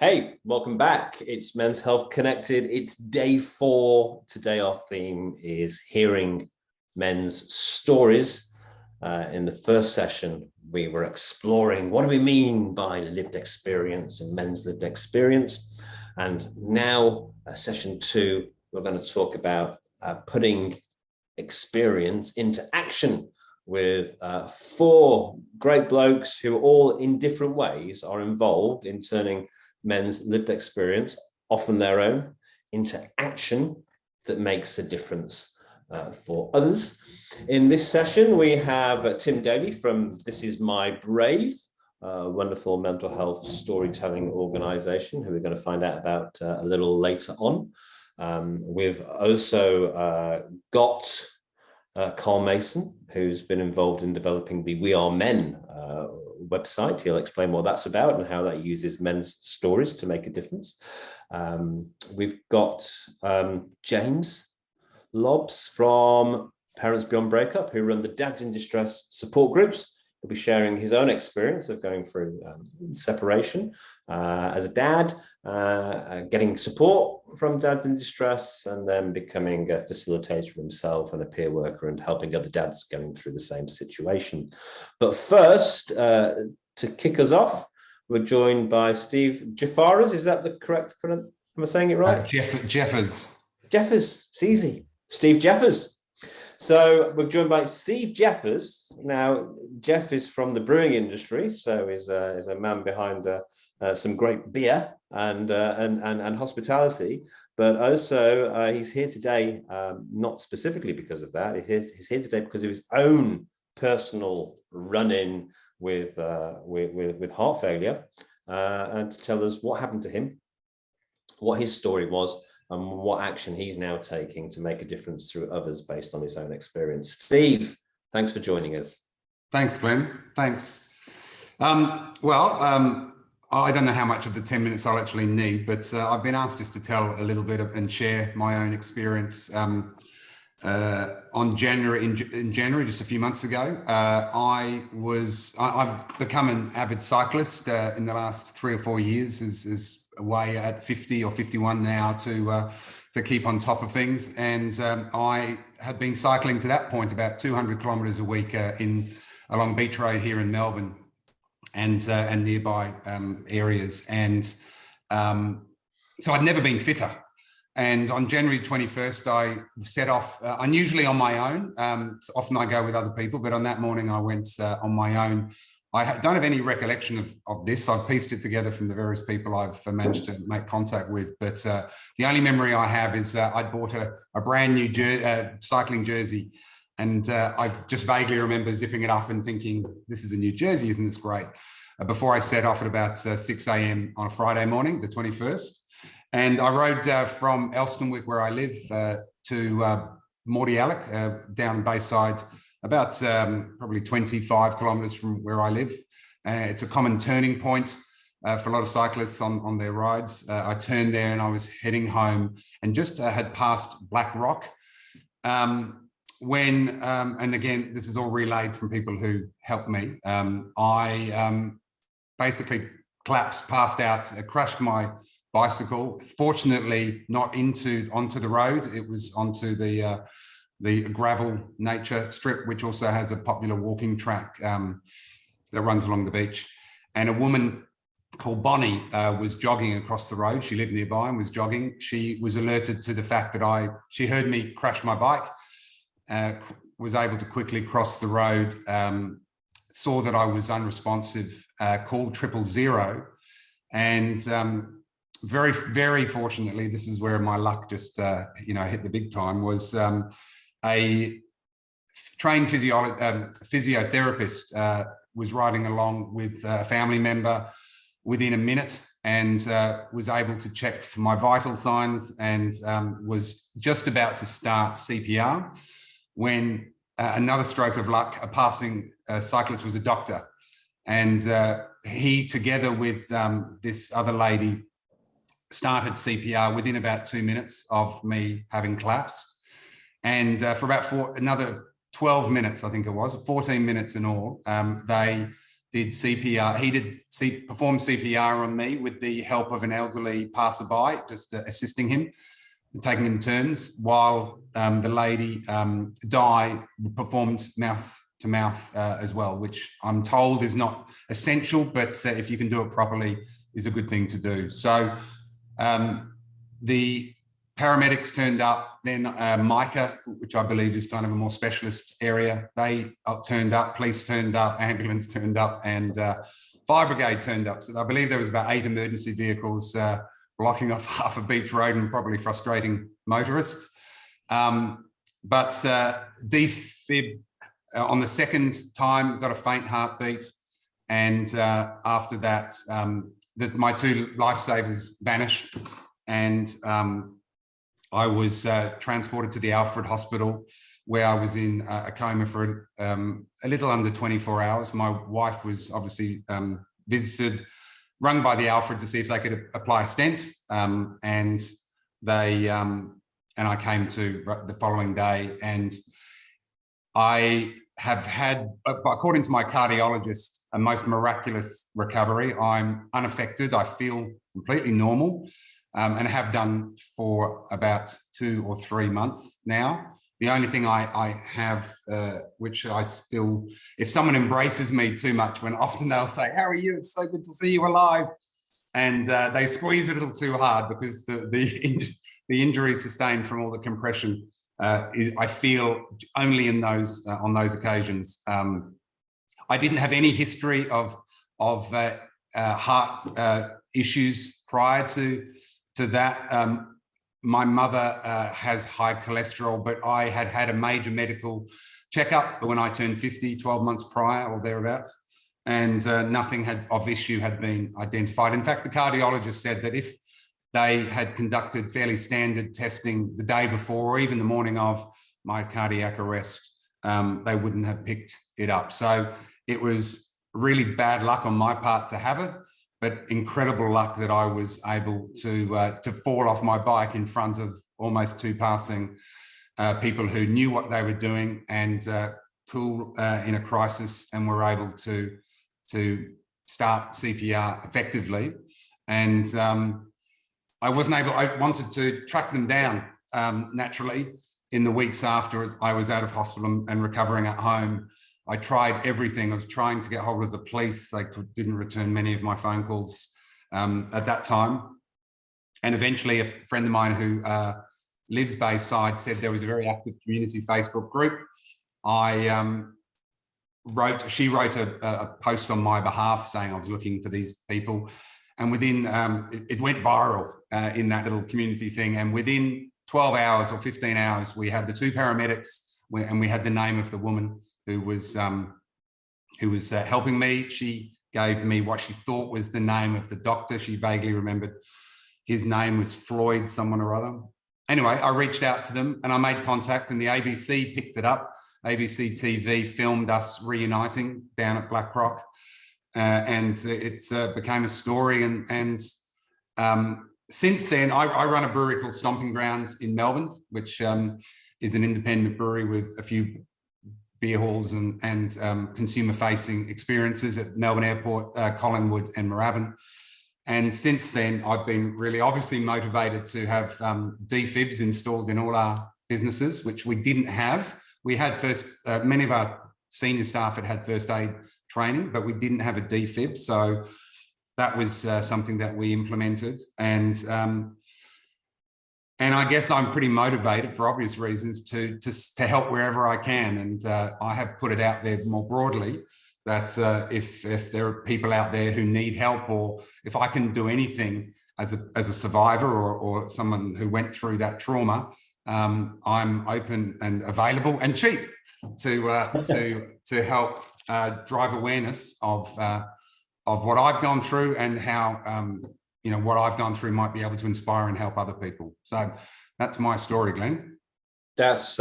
Hey, welcome back. It's Men's Health Connected. It's day 4. Today, our theme is hearing men's stories. In the first session, we were exploring what do we mean by lived experience and men's lived experience. And now, session 2, we're going to talk about putting experience into action with 4 great blokes who all in different ways are involved in turning men's lived experience, often their own, into action that makes a difference for others. In this session, we have Tim Daley from This Is My Brave, wonderful mental health storytelling organization, who we're going to find out about a little later on. We've also got Carl Mason, who's been involved in developing the We Are Men website. He'll explain what that's about and how that uses men's stories to make a difference. We've got James Lobbs from Parents Beyond Breakup, who run the Dads in Distress support groups. He'll be sharing his own experience of going through separation as a dad, getting support from Dads in Distress, and then becoming a facilitator himself and a peer worker and helping other dads going through the same situation. But first, to kick us off, we're joined by Steve Jeffers. Is that the correct pronunciation? Am I saying it right? Jeffers. Jeffers, it's easy. Steve Jeffers. So we're joined by Steve Jeffers. Now, Jeff is from the brewing industry, so is a man behind some great beer and hospitality. But also, he's here today, not specifically because of that. He's here today because of his own personal run-in with heart failure, and to tell us what happened to him, what his story was, and what action he's now taking to make a difference through others based on his own experience. Steve, thanks for joining us. Thanks, Glenn. Thanks. I don't know how much of the 10 minutes I'll actually need, but I've been asked just to tell a little bit and share my own experience. In January, just a few months ago, I've become an avid cyclist in the last 3 or 4 years, is away at 50 or 51 now to keep on top of things. And I had been cycling to that point about 200 kilometres a week along Beach Road here in Melbourne and nearby areas. And so I'd never been fitter. And on January 21st, I set off, unusually on my own. Often I go with other people, but on that morning I went on my own. I don't have any recollection of this. I've pieced it together from the various people I've managed to make contact with. But the only memory I have is I'd bought a brand new cycling jersey. And I just vaguely remember zipping it up and thinking, this is a new jersey, isn't this great? Before I set off at about 6 a.m. on a Friday morning, the 21st. And I rode from Elstonwick, where I live, to Mordialloc, down Bayside, about probably 25 kilometres from where I live. It's a common turning point for a lot of cyclists on their rides. I turned there and I was heading home and just had passed Black Rock when, and again, this is all relayed from people who helped me. I basically collapsed, passed out, crashed my bicycle. Fortunately, not onto the road. It was onto the gravel nature strip, which also has a popular walking track that runs along the beach. And a woman called Bonnie was jogging across the road. She lived nearby and was jogging. She was alerted to the fact that she heard me crash my bike, was able to quickly cross the road, saw that I was unresponsive, called 000. And very, very fortunately, this is where my luck just, hit the big time, was a trained physiotherapist was riding along with a family member within a minute and was able to check for my vital signs and was just about to start CPR when another stroke of luck, a passing cyclist was a doctor. And he, together with this other lady, started CPR within about 2 minutes of me having collapsed. And for about another 12 minutes, I think it was, 14 minutes in all, they did CPR. He performed CPR on me with the help of an elderly passerby, just assisting him, taking in turns, while the lady, Di, performed mouth-to-mouth as well, which I'm told is not essential, but if you can do it properly, is a good thing to do. So the paramedics turned up, then Micah, which I believe is kind of a more specialist area, they turned up, police turned up, ambulance turned up, and fire brigade turned up. So I believe there was about 8 emergency vehicles blocking off half a beach road and probably frustrating motorists. But defib on the second time, got a faint heartbeat. And after that, my 2 lifesavers vanished. And I was transported to the Alfred Hospital, where I was in a coma for a little under 24 hours. My wife was obviously visited, rung by the Alfred to see if they could apply a stent, and I came to the following day, and I have had, according to my cardiologist, a most miraculous recovery. I'm unaffected. I feel completely normal, and have done for about 2 or 3 months now. The only thing I have, which I still, if someone embraces me too much, when often they'll say, "How are you? It's so good to see you alive." And they squeeze a little too hard, because the injury sustained from all the compression, I feel only in those on those occasions. I didn't have any history of heart issues prior to that. My mother has high cholesterol, but I had a major medical checkup when I turned 50, 12 months prior or thereabouts, and nothing of issue had been identified. In fact, the cardiologist said that if they had conducted fairly standard testing the day before, or even the morning of my cardiac arrest, they wouldn't have picked it up. So it was really bad luck on my part to have it, but incredible luck that I was able to fall off my bike in front of almost 2 passing people who knew what they were doing and cool in a crisis, and were able to start CPR effectively. And I wanted to track them down naturally in the weeks after I was out of hospital and recovering at home. I tried everything. I was trying to get hold of the police. They didn't return many of my phone calls at that time. And eventually a friend of mine who lives Bayside said there was a very active community Facebook group. She wrote a post on my behalf saying I was looking for these people. And within, it went viral in that little community thing. And within 12 hours or 15 hours, we had the 2 paramedics, and we had the name of the woman who was helping me. She gave me what she thought was the name of the doctor. She vaguely remembered his name was Floyd, someone or other. Anyway, I reached out to them and I made contact, and the ABC picked it up. ABC TV filmed us reuniting down at Blackrock, and it became a story. And since then, I run a brewery called Stomping Grounds in Melbourne, which is an independent brewery with a few beer halls and consumer-facing experiences at Melbourne Airport, Collingwood and Moorabbin. And since then, I've been really obviously motivated to have defibs installed in all our businesses, which we didn't have. We had many of our senior staff had first aid training, but we didn't have a defib. So that was something that we implemented. And I guess I'm pretty motivated, for obvious reasons, to help wherever I can. And I have put it out there more broadly that if there are people out there who need help, or if I can do anything as a survivor or someone who went through that trauma, I'm open and available and cheap to help drive awareness of what I've gone through, and how what I've gone through might be able to inspire and help other people. So that's my story, Glenn. That's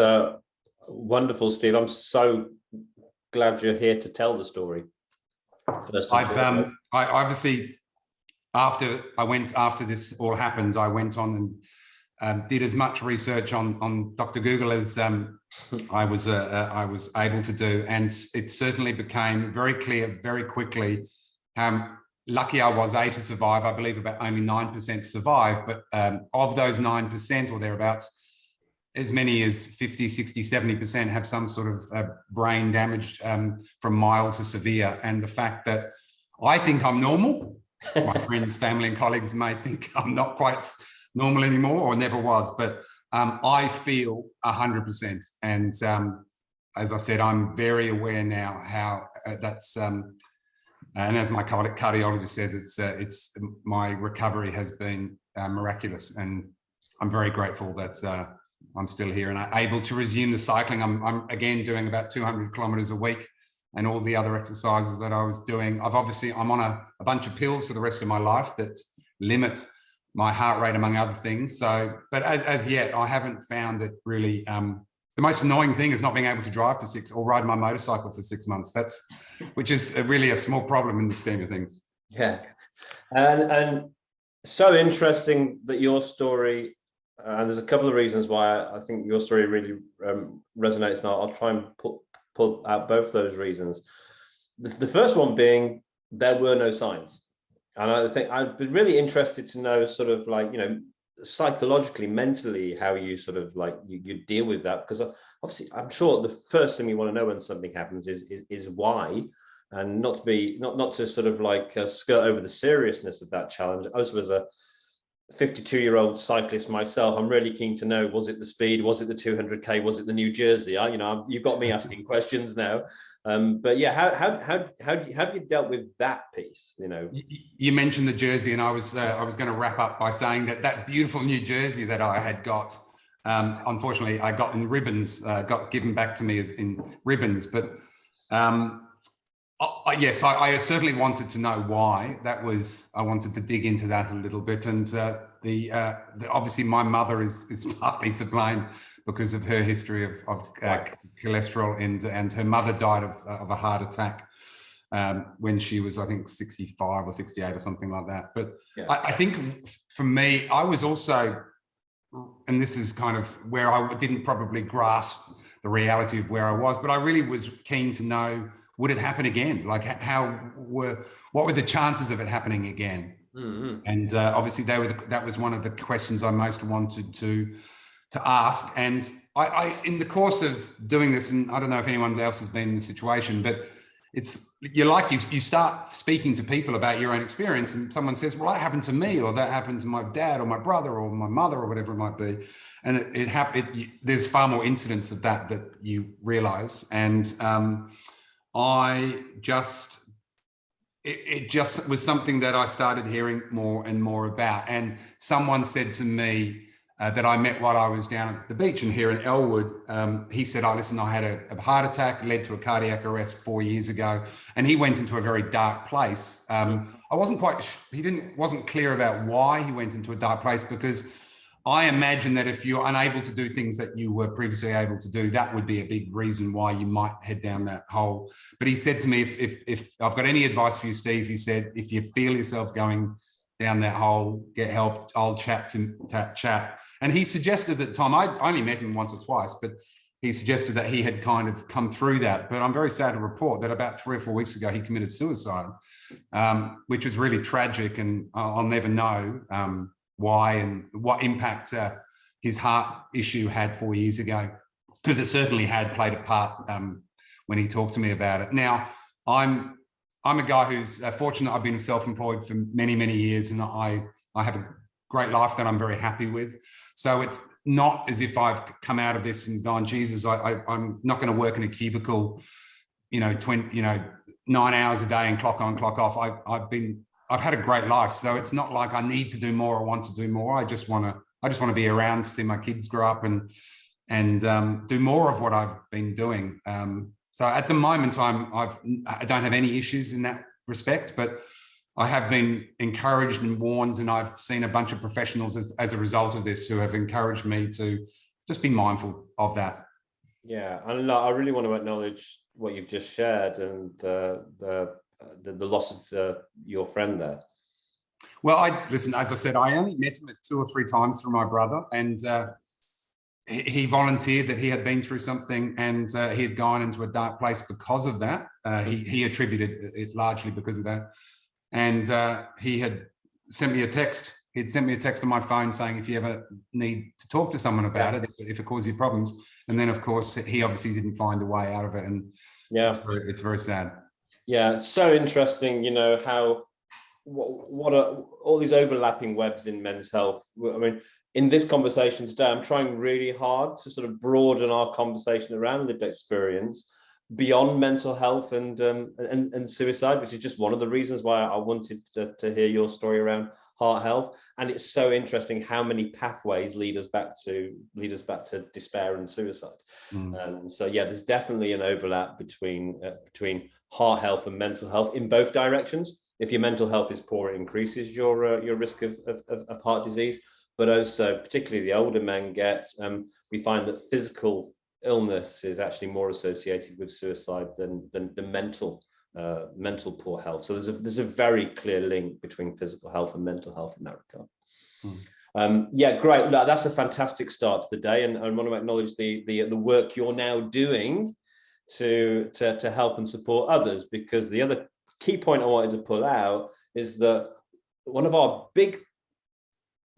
wonderful, Steve. I'm so glad you're here to tell the story. I obviously, after this all happened, I went on did as much research on Dr. Google as I was able to do, and it certainly became very clear very quickly how lucky I was, to survive. I believe about only 9% survive, but of those 9% or thereabouts, as many as 50, 60, 70% have some sort of brain damage from mild to severe. And the fact that I think I'm normal, my friends, family and colleagues may think I'm not quite normal anymore or never was, but I feel 100%. And as I said, I'm very aware now how that's, and as my cardiologist says, it's my recovery has been miraculous, and I'm very grateful that I'm still here and I'm able to resume the cycling. I'm again doing about 200 kilometers a week, and all the other exercises that I was doing. I'm on a bunch of pills for the rest of my life that limit my heart rate, among other things. So, but as yet, I haven't found it really. The most annoying thing is not being able to drive or ride my motorcycle for 6 months. Which is really a small problem in the scheme of things. Yeah, and so interesting that your story, and there's a couple of reasons why I think your story really resonates, and I'll try and pull out both those reasons. The first one being there were no signs, and I think I'd be really interested to know sort of like, you know, psychologically, mentally, how you sort of like you deal with that, because obviously I'm sure the first thing you want to know when something happens is why, and not to sort of like skirt over the seriousness of that challenge. Also, as a 52-year-old cyclist myself, I'm really keen to know, was it the speed, was it the 200k, was it the New Jersey? You've got me asking questions now. But yeah, how have you dealt with that piece? You know, you mentioned the Jersey, and I was going to wrap up by saying that beautiful New Jersey that I had got, unfortunately, I got in ribbons, got given back to me as in ribbons. But yes, I certainly wanted to know why. I wanted to dig into that a little bit, and obviously my mother is partly to blame because of her history of cholesterol, and her mother died of a heart attack when she was, I think, 65 or 68 or something like that. But yeah. I think for me, I was also, and this is kind of where I didn't probably grasp the reality of where I was, but I really was keen to know, would it happen again? Like, what were the chances of it happening again? Mm-hmm. And obviously that was one of the questions I most wanted to ask. And I in the course of doing this, and I don't know if anyone else has been in the situation, but you start speaking to people about your own experience, and someone says, well, that happened to me, or that happened to my dad or my brother or my mother or whatever it might be. And there's far more incidents of that you realize. And it just was something that I started hearing more and more about. And someone said to me that I met while I was down at the beach and here in Elwood. He said, listen, I had a heart attack, led to a cardiac arrest 4 years ago. And he went into a very dark place. I wasn't wasn't clear about why he went into a dark place, because I imagine that if you're unable to do things that you were previously able to do, that would be a big reason why you might head down that hole. But he said to me, if I've got any advice for you, Steve, he said, if you feel yourself going down that hole, get help, I'll chat. And he suggested at the time, I only met him once or twice, but he suggested that he had kind of come through that. But I'm very sad to report that about 3 or 4 weeks ago, he committed suicide, which was really tragic. And I'll never know why and what impact his heart issue had 4 years ago, because it certainly had played a part when he talked to me about it. Now, I'm a guy who's fortunate. I've been self-employed for many, many years, and I have a great life that I'm very happy with. So it's not as if I've come out of this and gone, Jesus, I'm not going to work in a cubicle, 9 hours a day and clock on, clock off. I've had a great life. So it's not like I need to do more or want to do more. I just want to be around to see my kids grow up and do more of what I've been doing. So at the moment, I don't have any issues in that respect, but I have been encouraged and warned, and I've seen a bunch of professionals as a result of this who have encouraged me to just be mindful of that. Yeah, and I really want to acknowledge what you've just shared and the loss of your friend there. Well, listen, as I said, I only met him 2 or 3 times through my brother, and he volunteered that he had been through something, and he had gone into a dark place because of that. He attributed it largely because of that. And he had sent me a text. He'd sent me a text on my phone saying, if you ever need to talk to someone about it, if it causes you problems. And then, of course, he obviously didn't find a way out of it. And it's very sad. Yeah, it's so interesting, you know, how what are all these overlapping webs in men's health. I mean, in this conversation today, I'm trying really hard to sort of broaden our conversation around lived experience beyond mental health and suicide, which is just one of the reasons why I wanted to hear your story around heart health. And it's so interesting how many pathways lead us back to despair and suicide. So yeah, there's definitely an overlap between heart health and mental health in both directions. If your mental health is poor, it increases your risk of heart disease. But also, particularly the older men get, we find that physical illness is actually more associated with suicide than the mental poor health. So there's a very clear link between physical health and mental health in that regard. Yeah, great. That's a fantastic start to the day, and I want to acknowledge the work you're now doing to help and support others, because the other key point I wanted to pull out is that one of our big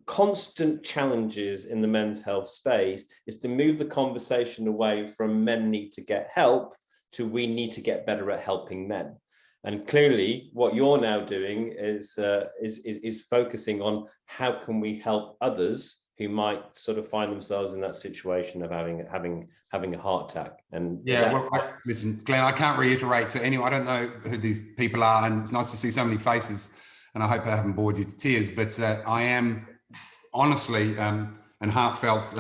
constant challenges in the men's health space is to move the conversation away from men need to get help to we need to get better at helping men. And clearly what you're now doing is focusing on how can we help others who might sort of find themselves in that situation of having a heart attack. And listen, Glenn, I can't reiterate to anyone. I don't know who these people are, and it's nice to see so many faces, and I hope I haven't bored you to tears, but I am honestly and heartfelt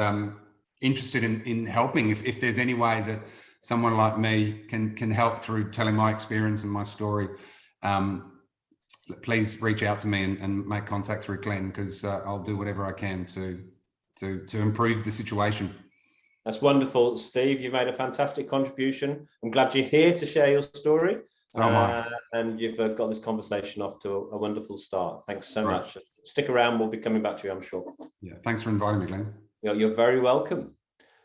interested in helping. If there's any way that someone like me can help through telling my experience and my story, please reach out to me and make contact through Glenn, because I'll do whatever I can to improve the situation. That's wonderful, Steve. You've made a fantastic contribution. I'm glad you're here to share your story. So am I. And you've got this conversation off to a wonderful start. Thanks so much. Stick around. We'll be coming back to you, I'm sure. Yeah, thanks for inviting me, Glenn. You're very welcome.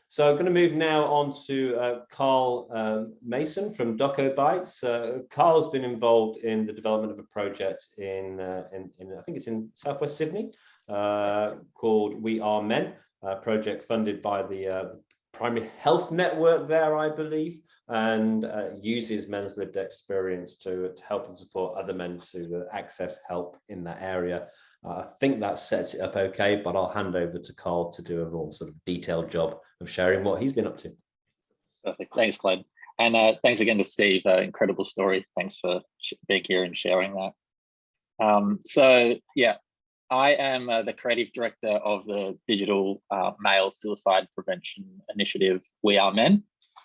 So I'm going to move now on to Carl Mason from Doco Bites. Carl's been involved in the development of a project in I think it's in Southwest Sydney, called We Are Men, a project funded by the Primary Health Network there, I believe, and uses men's lived experience to help and support other men to access help in that area. I think that sets it up okay, but I'll hand over to Carl to do a more sort of detailed job of sharing what he's been up to. Perfect. Thanks, Glenn. And thanks again to Steve. Incredible story. Thanks for being here and sharing that. So, yeah, I am the creative director of the digital male suicide prevention initiative, We Are Men.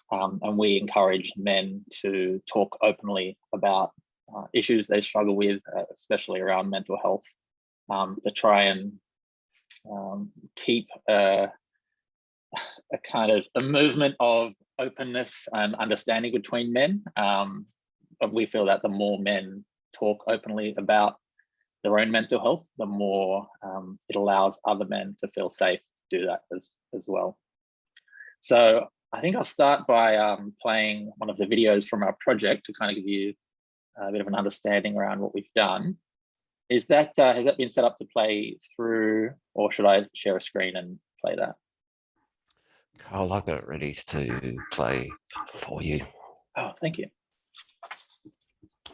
And we encourage men to talk openly about issues they struggle with, especially around mental health, to try and keep a kind of a movement of openness and understanding between men. But we feel that the more men talk openly about their own mental health, the more it allows other men to feel safe to do that as well. So I think I'll start by playing one of the videos from our project to kind of give you a bit of an understanding around what we've done. Has that been set up to play through, or should I share a screen and play that? Carl, I've got it ready to play for you. Oh, thank you.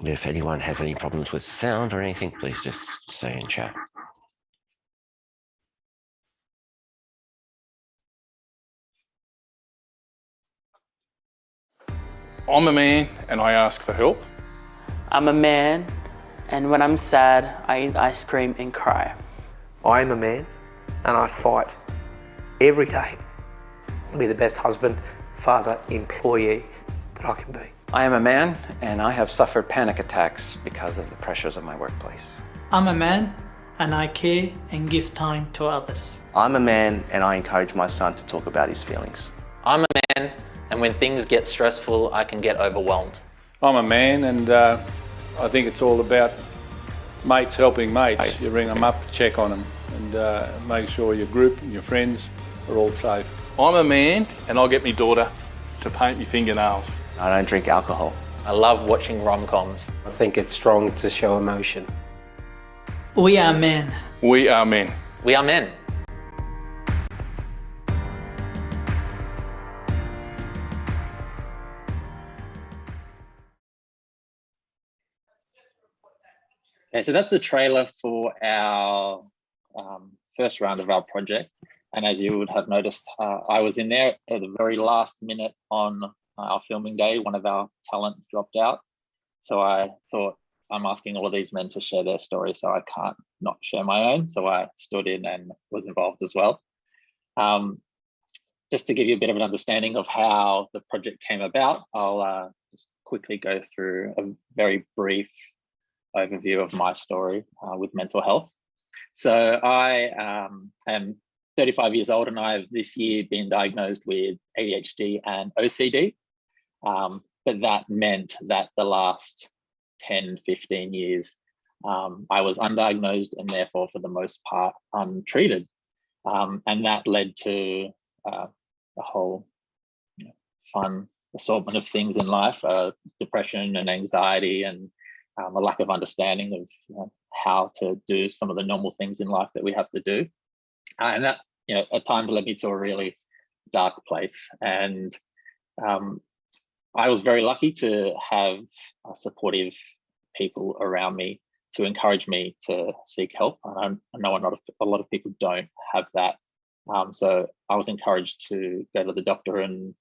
If anyone has any problems with sound or anything, please just say in chat. I'm a man and I ask for help. I'm a man, and when I'm sad, I eat ice cream and cry. I am a man and I fight every day to be the best husband, father, employee that I can be. I am a man and I have suffered panic attacks because of the pressures of my workplace. I'm a man and I care and give time to others. I'm a man and I encourage my son to talk about his feelings. I'm a man, and when things get stressful, I can get overwhelmed. I'm a man and I think it's all about mates helping mates. You ring them up, check on them, and make sure your group and your friends are all safe. I'm a man, and I'll get my daughter to paint me fingernails. I don't drink alcohol. I love watching rom-coms. I think it's strong to show emotion. We are men. We are men. We are men. Okay, so that's the trailer for our first round of our project. And as you would have noticed, I was in there at the very last minute on our filming day. One of our talent dropped out. So I thought, I'm asking all of these men to share their story, so I can't not share my own. So I stood in and was involved as well. Just to give you a bit of an understanding of how the project came about, I'll just quickly go through a very brief overview of my story with mental health. So I am 35 years old, and I've this year been diagnosed with ADHD and OCD. But that meant that the last 10, 15 years, I was undiagnosed and therefore for the most part untreated. And that led to a whole fun assortment of things in life, depression and anxiety, and a lack of understanding of how to do some of the normal things in life that we have to do. And that, at times led me to a really dark place. And I was very lucky to have supportive people around me to encourage me to seek help. And I know a lot of people don't have that. So I was encouraged to go to the doctor and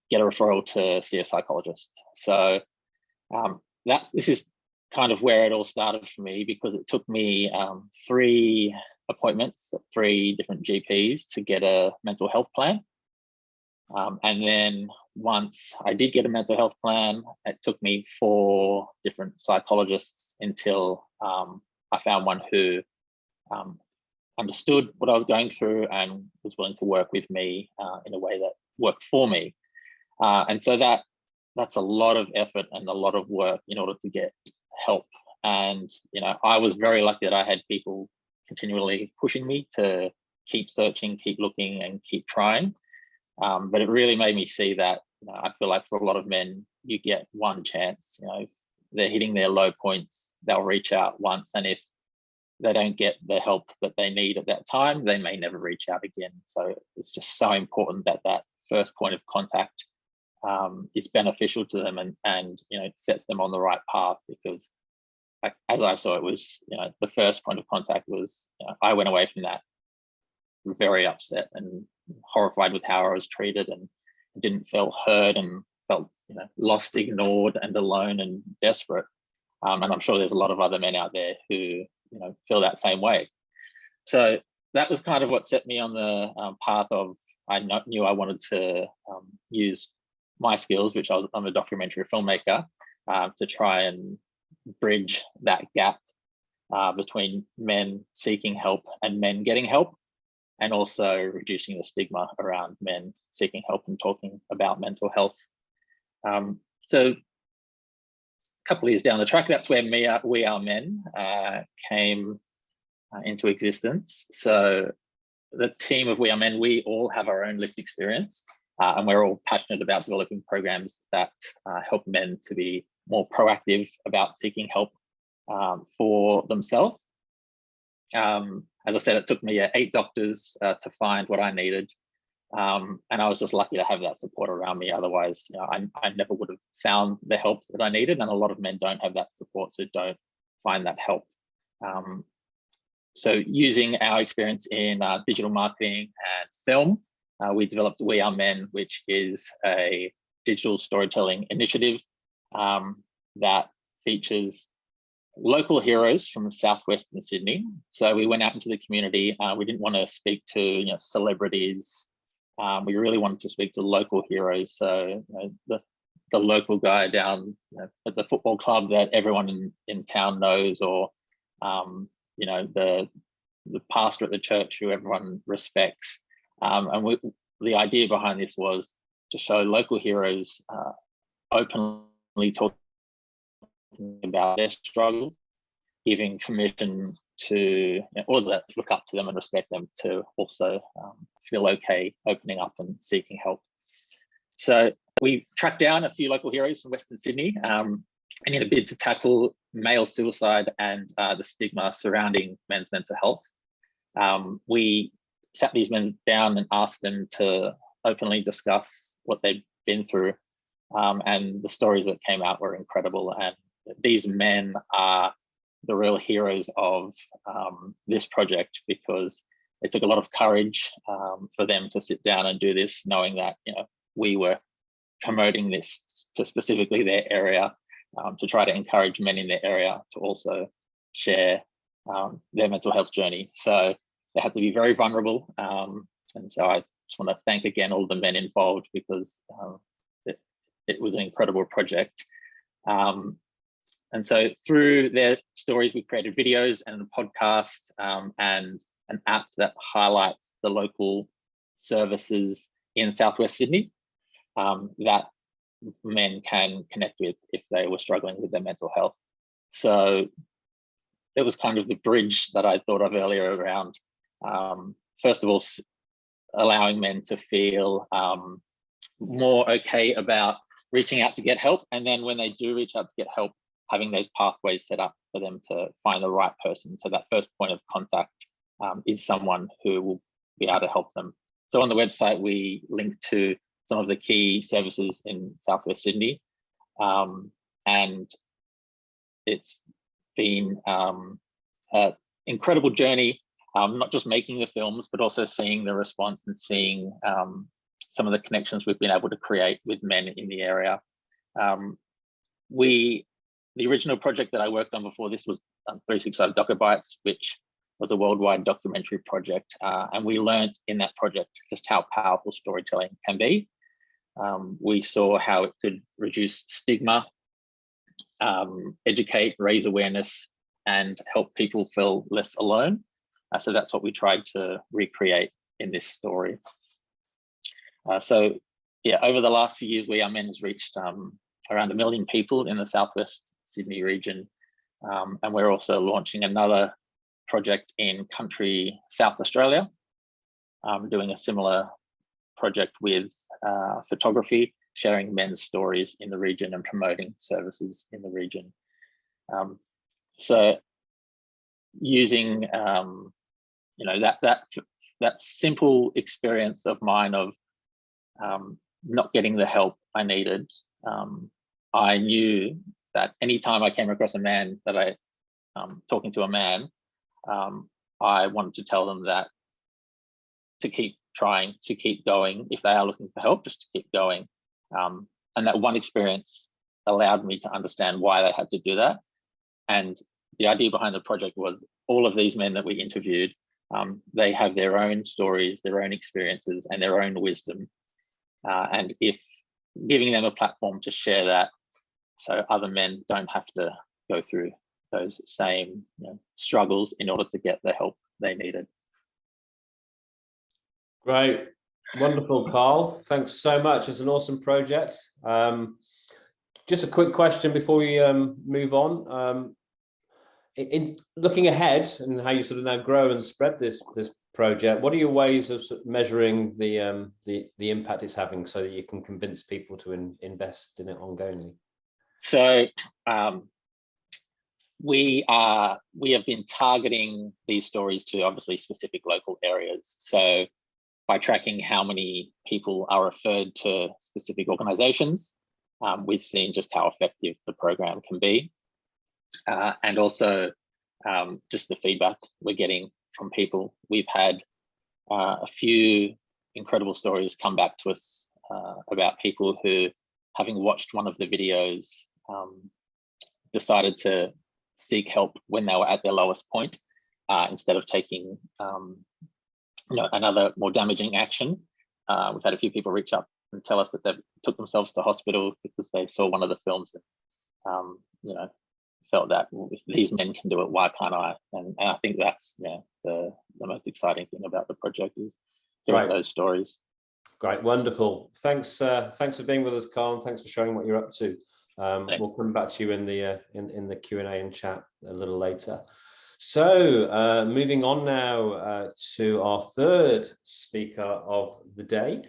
get a referral to see a psychologist. So this is kind of where it all started for me, because it took me 3 appointments at 3 different GPs to get a mental health plan. And then once I did get a mental health plan, it took me 4 different psychologists until I found one who understood what I was going through and was willing to work with me in a way that worked for me. And so that's a lot of effort and a lot of work in order to get help. And I was very lucky that I had people continually pushing me to keep searching, keep looking, and keep trying. But it really made me see that I feel like for a lot of men, you get one chance. If they're hitting their low points, they'll reach out once, and if they don't get the help that they need at that time, they may never reach out again. So it's just so important that that first point of contact is beneficial to them and it sets them on the right path, because as I saw it was, the first point of contact was, I went away from that very upset and horrified with how I was treated, and didn't feel heard and felt lost, ignored, and alone and desperate. And I'm sure there's a lot of other men out there who feel that same way. So that was kind of what set me on the path of, I knew I wanted to use my skills, which I'm a documentary filmmaker, to try and bridge that gap between men seeking help and men getting help, and also reducing the stigma around men seeking help and talking about mental health. So a couple of years down the track, that's where We Are Men came into existence. So the team of We Are Men, we all have our own lived experience, and we're all passionate about developing programs that help men to be more proactive about seeking help for themselves. As I said, it took me 8 doctors to find what I needed. And I was just lucky to have that support around me. Otherwise, I never would have found the help that I needed. And a lot of men don't have that support, so don't find that help. So using our experience in digital marketing and film, we developed We Are Men, which is a digital storytelling initiative that features local heroes from southwestern Sydney. So we went out into the community. We didn't want to speak to celebrities. We really wanted to speak to local heroes. So the local guy down at the football club that everyone in town knows, or the pastor at the church who everyone respects. And the idea behind this was to show local heroes openly talking talking about their struggles, giving permission to all that look up to them and respect them to also feel okay opening up and seeking help. So we tracked down a few local heroes from Western Sydney, and in a bid to tackle male suicide and the stigma surrounding men's mental health, we sat these men down and asked them to openly discuss what they've been through, and the stories that came out were incredible. And these men are the real heroes of this project, because it took a lot of courage for them to sit down and do this, knowing that we were promoting this to specifically their area, to try to encourage men in their area to also share their mental health journey. So they had to be very vulnerable, and so I just want to thank again all the men involved, because it was an incredible project. And so through their stories, we created videos and a podcast and an app that highlights the local services in Southwest Sydney that men can connect with if they were struggling with their mental health. So it was kind of the bridge that I thought of earlier around, first of all, allowing men to feel more okay about reaching out to get help. And then when they do reach out to get help, having those pathways set up for them to find the right person. So that first point of contact is someone who will be able to help them. So on the website, we link to some of the key services in Southwest Sydney. And it's been an incredible journey, not just making the films, but also seeing the response and seeing some of the connections we've been able to create with men in the area. The original project that I worked on before this was 365 Docker Bytes, which was a worldwide documentary project. And we learned in that project just how powerful storytelling can be. We saw how it could reduce stigma, educate, raise awareness, and help people feel less alone. So that's what we tried to recreate in this story. So yeah, over the last few years, We Are Men has reached around 1 million people in the Southwest Sydney region. And we're also launching another project in country South Australia, doing a similar project with photography, sharing men's stories in the region and promoting services in the region. So using that simple experience of mine of not getting the help I needed, I knew that anytime I came across a man that talking to a man, I wanted to tell them that to keep trying, to keep going. If they are looking for help, just to keep going. And that one experience allowed me to understand why they had to do that. And the idea behind the project was all of these men that we interviewed, they have their own stories, their own experiences, and their own wisdom. And if giving them a platform to share that, so other men don't have to go through those same struggles in order to get the help they needed. Great, wonderful, Carl. Thanks so much. It's an awesome project. Just a quick question before we move on. In looking ahead and how you sort of now grow and spread this project, what are your ways of sort of measuring the impact it's having so that you can convince people to invest in it ongoingly? So we have been targeting these stories to obviously specific local areas. So by tracking how many people are referred to specific organizations, we've seen just how effective the program can be. And also just the feedback we're getting from people. We've had a few incredible stories come back to us about people who, having watched one of the videos, decided to seek help when they were at their lowest point, instead of taking another more damaging action. We've had a few people reach up and tell us that they've took themselves to hospital because they saw one of the films and felt that, well, if these men can do it, why can't I? And I think that's the most exciting thing about the project is hearing those stories. Great, wonderful. Thanks for being with us, Carl, and thanks for showing what you're up to. We'll come back to you in the Q&A and chat a little later. So moving on now to our third speaker of the day.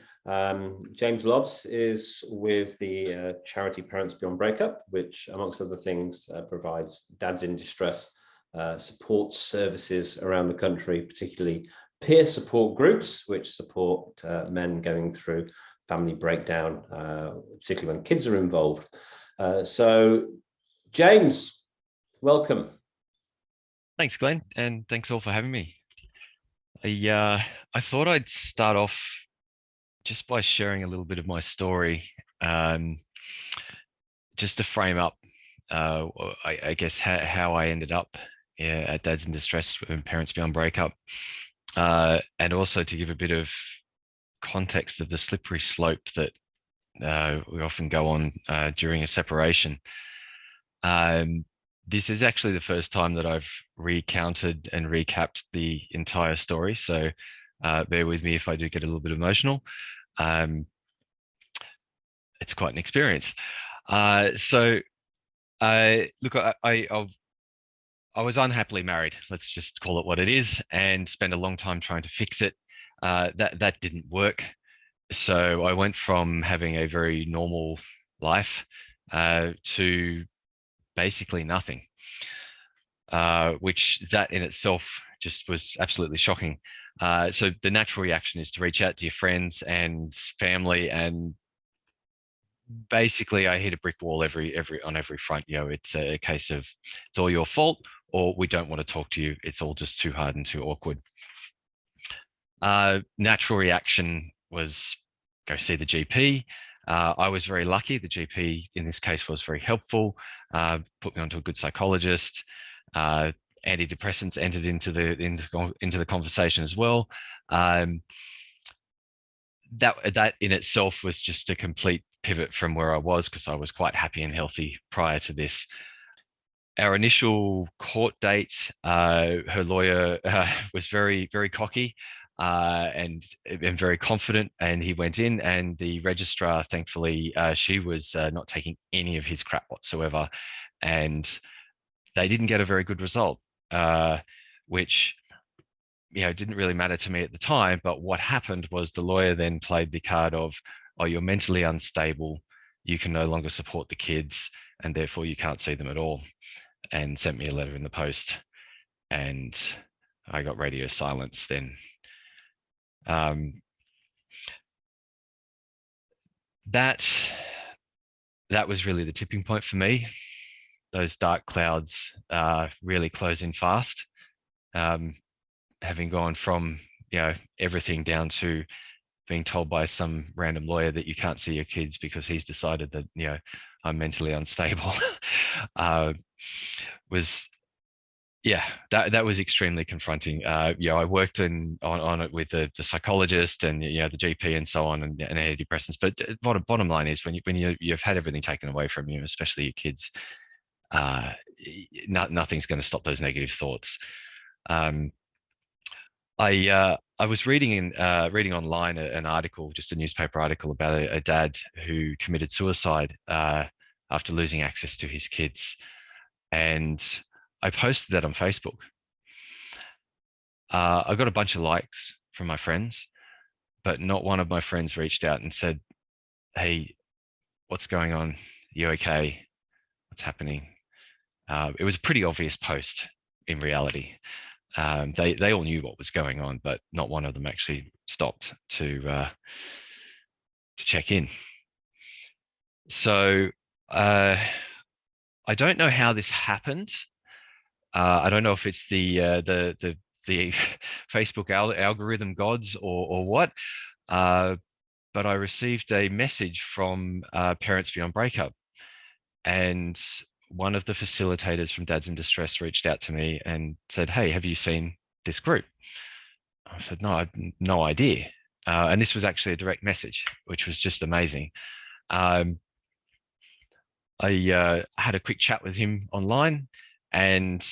James Lobbs is with the charity Parents Beyond Breakup, which amongst other things provides dads in distress support services around the country, particularly peer support groups, which support men going through family breakdown, particularly when kids are involved. So James, welcome. Thanks, Glenn, and thanks all for having me. I thought I'd start off just by sharing a little bit of my story, just to frame up, I guess, how I ended up at Dads in Distress and Parents Beyond Breakup, and also to give a bit of context of the slippery slope that we often go on during a separation. This is actually the first time that I've recounted and recapped the entire story, so bear with me if I do get a little bit emotional. It's quite an experience. Look, I was unhappily married, let's just call it what it is, and spent a long time trying to fix it. That didn't work. So I went from having a very normal life to basically nothing, which that in itself just was absolutely shocking. So the natural reaction is to reach out to your friends and family, and basically I hit a brick wall on every front. You know, it's a case of it's all your fault, or we don't want to talk to you. It's all just too hard and too awkward. Natural reaction was go see the GP. I was very lucky. The GP in this case was very helpful, put me onto a good psychologist. Antidepressants entered into the conversation as well. That in itself was just a complete pivot from where I was, because I was quite happy and healthy prior to this. Our initial court date, her lawyer was very, very cocky and very confident, and he went in, and the registrar, thankfully, she was not taking any of his crap whatsoever, and they didn't get a very good result, which, you know, didn't really matter to me at the time. But what happened was the lawyer then played the card of, oh, you're mentally unstable, you can no longer support the kids, and therefore you can't see them at all, and sent me a letter in the post, and I got radio silence then. That was really the tipping point for me. Those dark clouds really close in fast. Having gone from, you know, everything down to being told by some random lawyer that you can't see your kids because he's decided that, you know, I'm mentally unstable, was, yeah, that was extremely confronting. You know, I worked on it with the psychologist and, you know, the GP and so on, and antidepressants. But bottom line is, when you've had everything taken away from you, especially your kids, nothing's going to stop those negative thoughts. I was reading online an article, just a newspaper article, about a dad who committed suicide after losing access to his kids, and I posted that on Facebook. I got a bunch of likes from my friends, but not one of my friends reached out and said, "Hey, what's going on? You okay? What's happening?" It was a pretty obvious post in reality. They all knew what was going on, but not one of them actually stopped to check in. So I don't know how this happened. I don't know if it's the Facebook algorithm gods or what, but I received a message from Parents Beyond Breakup, and one of the facilitators from Dads in Distress reached out to me and said, "Hey, have you seen this group?" I said, "No, I had no idea." And this was actually a direct message, which was just amazing. I had a quick chat with him online, and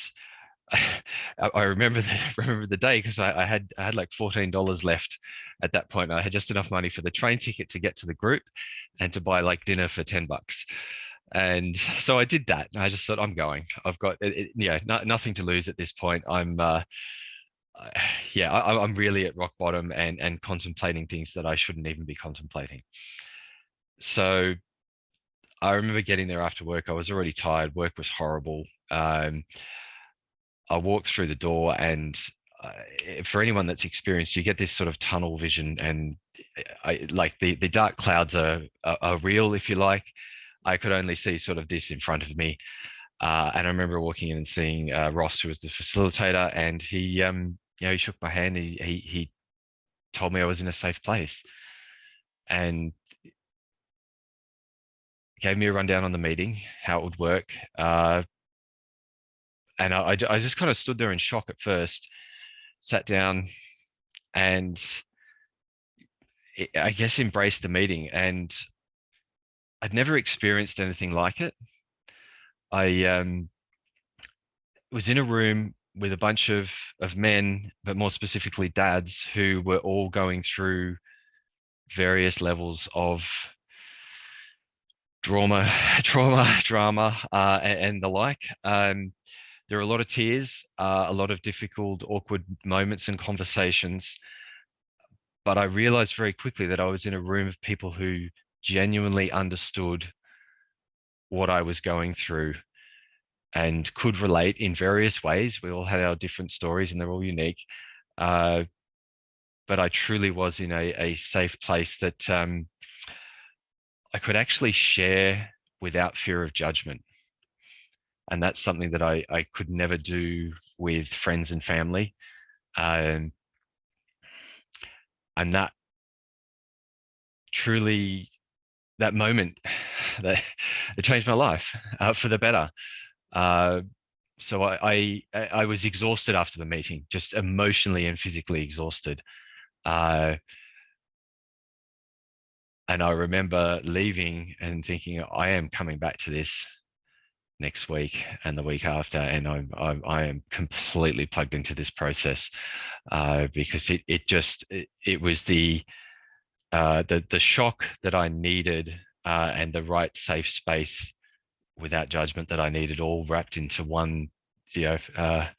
I remember the day, because I had like $14 left at that point. I had just enough money for the train ticket to get to the group and to buy like dinner for $10. And so I did that. I just thought, I'm going. I've got nothing to lose at this point. I'm I'm really at rock bottom and contemplating things that I shouldn't even be contemplating. So I remember getting there after work. I was already tired. Work was horrible. I walked through the door, and for anyone that's experienced, you get this sort of tunnel vision, and like the dark clouds are real, if you like. I could only see sort of this in front of me. And I remember walking in and seeing Ross, who was the facilitator, and he shook my hand. He told me I was in a safe place, and gave me a rundown on the meeting, how it would work. And I just kind of stood there in shock at first, sat down, and I guess embraced the meeting. And I'd never experienced anything like it. I was in a room with a bunch of men, but more specifically dads, who were all going through various levels of drama, and the like. There are a lot of tears, a lot of difficult, awkward moments and conversations. But I realized very quickly that I was in a room of people who genuinely understood what I was going through and could relate in various ways. We all had our different stories and they're all unique. But I truly was in a safe place that I could actually share without fear of judgment. And that's something that I could never do with friends and family. And that truly, that moment, that it changed my life for the better. So I was exhausted after the meeting, just emotionally and physically exhausted. And I remember leaving and thinking, I am coming back to this next week and the week after, and I am completely plugged into this process, because it was the shock that I needed, and the right safe space without judgment that I needed, all wrapped into one, a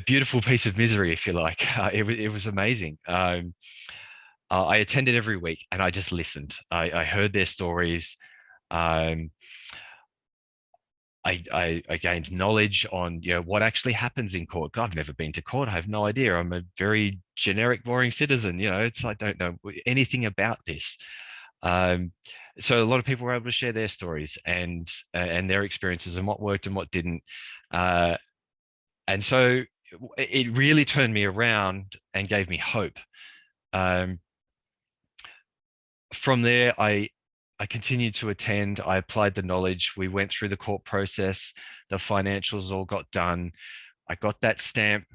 beautiful piece of misery, if you like. It was amazing. I attended every week and I just listened. I heard their stories. I gained knowledge on what actually happens in court. God, I've never been to court. I have no idea. I'm a very generic, boring citizen. It's I don't know anything about this. So a lot of people were able to share their stories and their experiences and what worked and what didn't. And so it really turned me around and gave me hope. From there, I continued to attend. I applied the knowledge. We went through the court process. The financials all got done. I got that stamp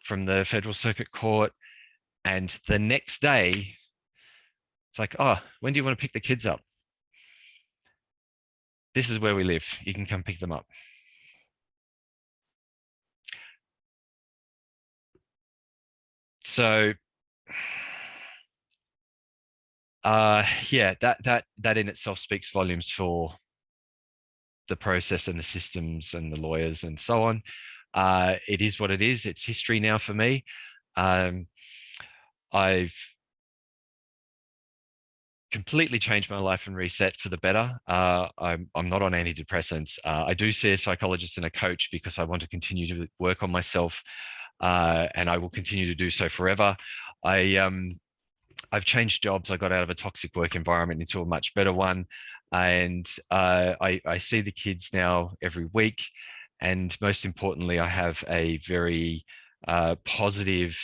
from the Federal Circuit Court. And the next day, it's like, oh, when do you want to pick the kids up? This is where we live. You can come pick them up. So that in itself speaks volumes for the process and the systems and the lawyers and so on. It is what it is. It's history now for me. I've completely changed my life and reset for the better. I'm not on antidepressants. I do see a psychologist and a coach because I want to continue to work on myself, and I will continue to do so forever. I've changed jobs. I got out of a toxic work environment into a much better one. And I see the kids now every week. And most importantly, I have a very positive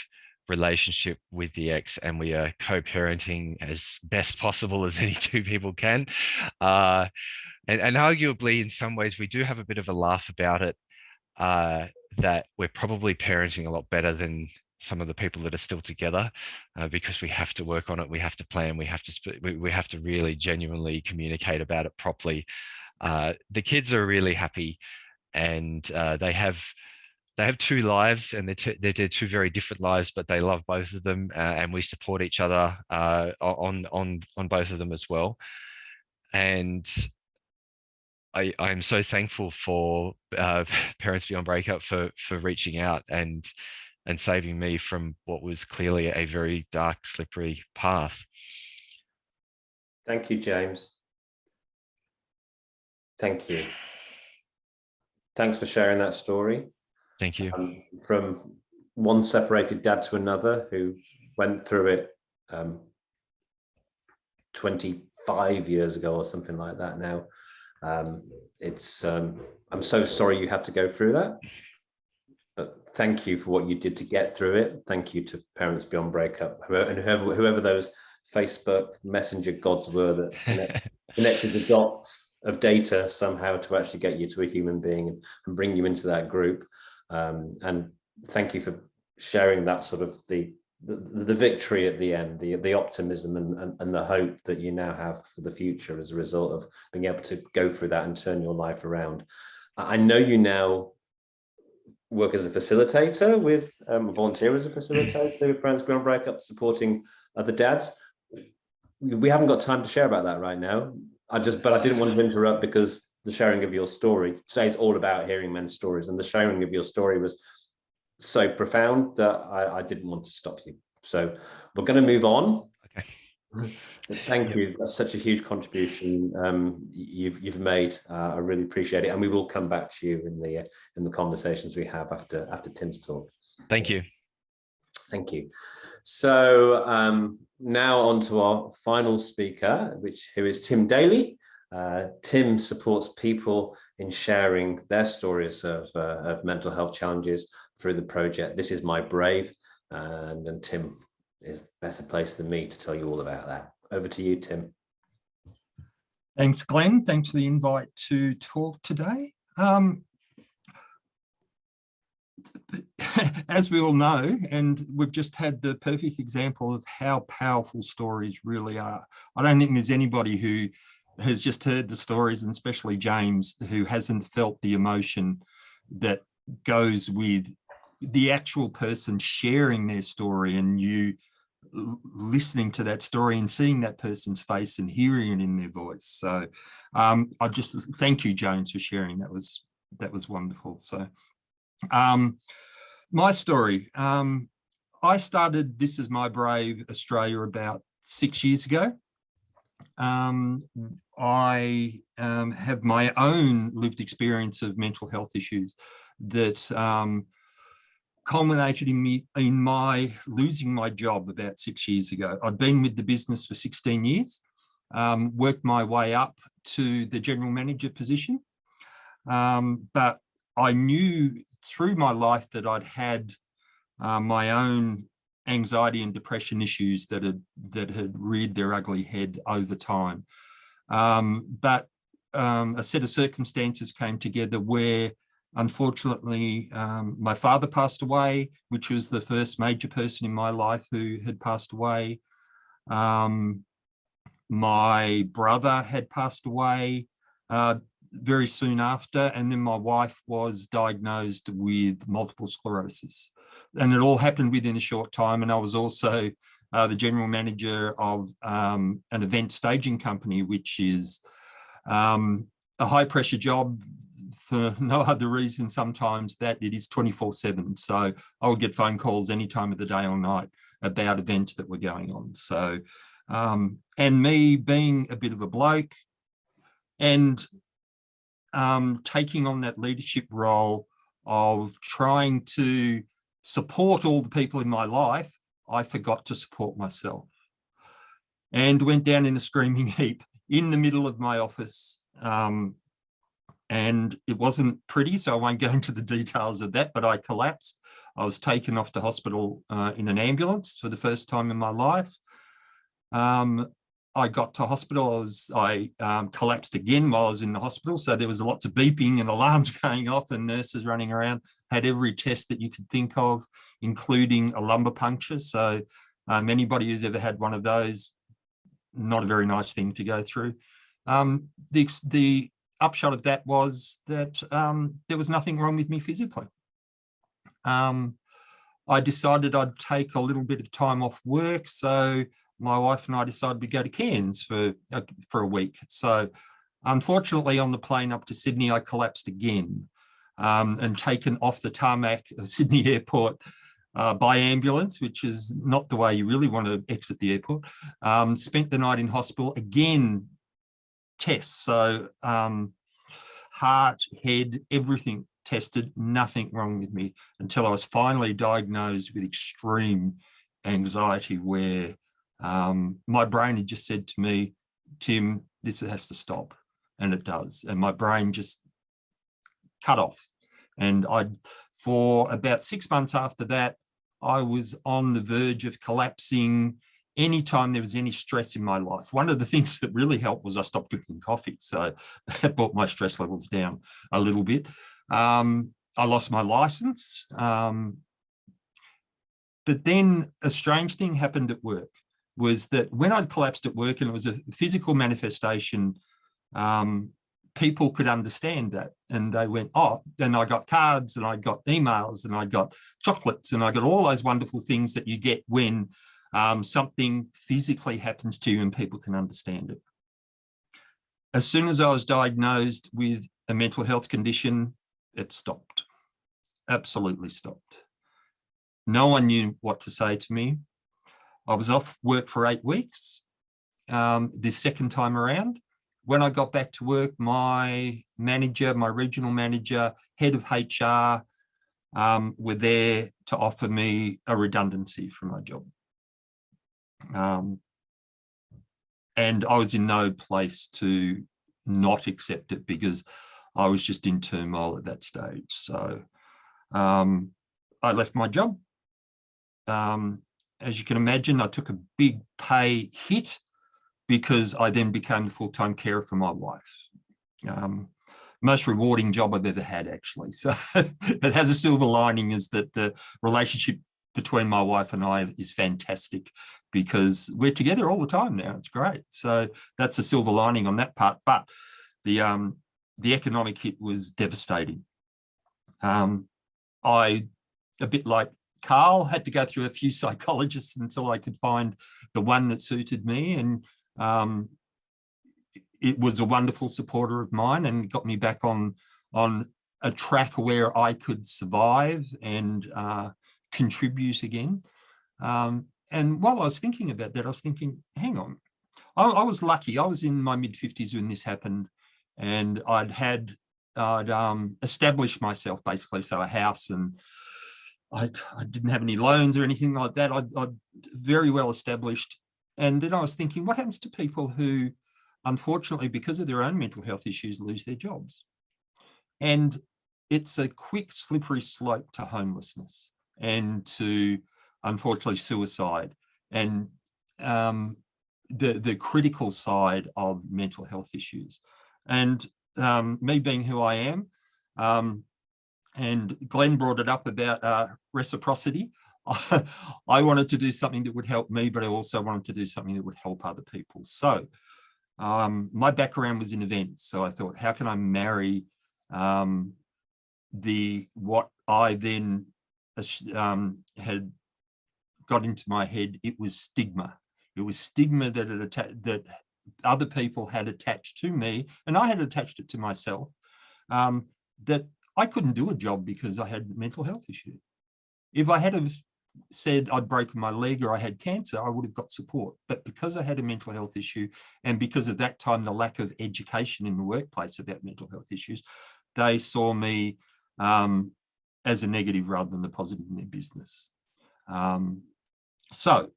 relationship with the ex, and we are co-parenting as best possible as any two people can. And arguably, in some ways, we do have a bit of a laugh about it, that we're probably parenting a lot better than some of the people that are still together, because we have to work on it. We have to plan. We have to really genuinely communicate about it properly. The kids are really happy, and they have two lives, and they're two very different lives, but they love both of them, and we support each other on both of them as well. And I am so thankful for Parents Beyond Breakup for reaching out and saving me from what was clearly a very dark, slippery path. Thank you, James. Thank you. Thanks for sharing that story. Thank you. From one separated dad to another who went through it 25 years ago or something like that now. I'm so sorry you had to go through that, but thank you for what you did to get through it. Thank you to Parents Beyond Breakup, and whoever those Facebook Messenger gods were that connected the dots of data somehow to actually get you to a human being and bring you into that group. And thank you for sharing that sort of the victory at the end, the optimism and the hope that you now have for the future as a result of being able to go through that and turn your life around. I know you now work as a facilitator with volunteer as a facilitator with Parents Beyond Breakup, supporting other dads. We haven't got time to share about that right now. But I didn't want to interrupt because the sharing of your story today is all about hearing men's stories, and the sharing of your story was so profound that I didn't want to stop you. So we're going to move on. Okay. Thank you. That's such a huge contribution you've made. I really appreciate it, and we will come back to you in the conversations we have after Tim's talk. Thank you. Thank you. So now on to our final speaker, who is Tim Daley. Tim supports people in sharing their stories of mental health challenges through the project This Is My Brave, and Tim is better placed than me to tell you all about that. Over to you, Tim. Thanks, Glenn. Thanks for the invite to talk today. As we all know, and we've just had the perfect example of how powerful stories really are. I don't think there's anybody who has just heard the stories, and especially James, who hasn't felt the emotion that goes with the actual person sharing their story, and you listening to that story and seeing that person's face and hearing it in their voice. So I just thank you, James, for sharing. That was wonderful. So my story, I started This Is My Brave Australia about 6 years ago. I have my own lived experience of mental health issues that culminated in my losing my job about 6 years ago. I'd been with the business for 16 years, worked my way up to the general manager position, but I knew through my life that I'd had my own anxiety and depression issues that had reared their ugly head over time. But a set of circumstances came together where, unfortunately, my father passed away, which was the first major person in my life who had passed away. My brother had passed away very soon after, and then my wife was diagnosed with multiple sclerosis. And it all happened within a short time. And I was also the general manager of an event staging company, which is a high pressure job for no other reason sometimes that it is 24/7. So I would get phone calls any time of the day or night about events that were going on. So, and me being a bit of a bloke and taking on that leadership role of trying to support all the people in my life, I forgot to support myself and went down in a screaming heap in the middle of my office. And it wasn't pretty, so I won't go into the details of that, but I collapsed. I was taken off to hospital in an ambulance for the first time in my life. I got to hospital, I collapsed again while I was in the hospital. So there was lots of beeping and alarms going off and nurses running around, had every test that you could think of, including a lumbar puncture. So anybody who's ever had one of those, not a very nice thing to go through. The upshot of that was that there was nothing wrong with me physically. I decided I'd take a little bit of time off work. So my wife and I decided to go to Cairns for a week. So Unfortunately, on the plane up to Sydney, I collapsed again and taken off the tarmac of Sydney Airport by ambulance, which is not the way you really want to exit the airport. Spent the night in hospital, again, tests. So heart, head, everything tested, nothing wrong with me until I was finally diagnosed with extreme anxiety where my brain had just said to me, Tim, this has to stop. And it does. And my brain just cut off. And for about 6 months after that, I was on the verge of collapsing anytime there was any stress in my life. One of the things that really helped was I stopped drinking coffee. So that brought my stress levels down a little bit. I lost my license. But then a strange thing happened at work, was that when I collapsed at work and it was a physical manifestation, people could understand that. And they went, oh, then I got cards and I got emails and I got chocolates and I got all those wonderful things that you get when something physically happens to you and people can understand it. As soon as I was diagnosed with a mental health condition, it stopped, absolutely stopped. No one knew what to say to me. I was off work for 8 weeks this second time around. When I got back to work, my manager, my regional manager, head of HR were there to offer me a redundancy from my job. And I was in no place to not accept it because I was just in turmoil at that stage. So I left my job. As you can imagine, I took a big pay hit because I then became the full-time carer for my wife. Most rewarding job I've ever had, actually. So it has a silver lining, is that the relationship between my wife and I is fantastic because we're together all the time now. It's great. So that's a silver lining on that part. But the economic hit was devastating. I, a bit like Carl, had to go through a few psychologists until I could find the one that suited me. And it was a wonderful supporter of mine and got me back on a track where I could survive and contribute again. And while I was thinking about that, I was thinking, hang on, I was lucky. I was in my mid-50s when this happened, and I'd established myself, basically, so a house, and I didn't have any loans or anything like that. I'd very well established. And then I was thinking, what happens to people who, unfortunately, because of their own mental health issues, lose their jobs? And it's a quick, slippery slope to homelessness and to, unfortunately, suicide and the critical side of mental health issues. And me being who I am, and Glenn brought it up about reciprocity. I wanted to do something that would help me, but I also wanted to do something that would help other people. So my background was in events. So I thought, how can I marry what I then had got into my head? It was stigma. It was stigma that other people had attached to me, and I had attached it to myself, that I couldn't do a job because I had mental health issues. If I had have said I'd broken my leg or I had cancer, I would have got support. But because I had a mental health issue, and because of that time, the lack of education in the workplace about mental health issues, they saw me as a negative rather than a positive in their business. So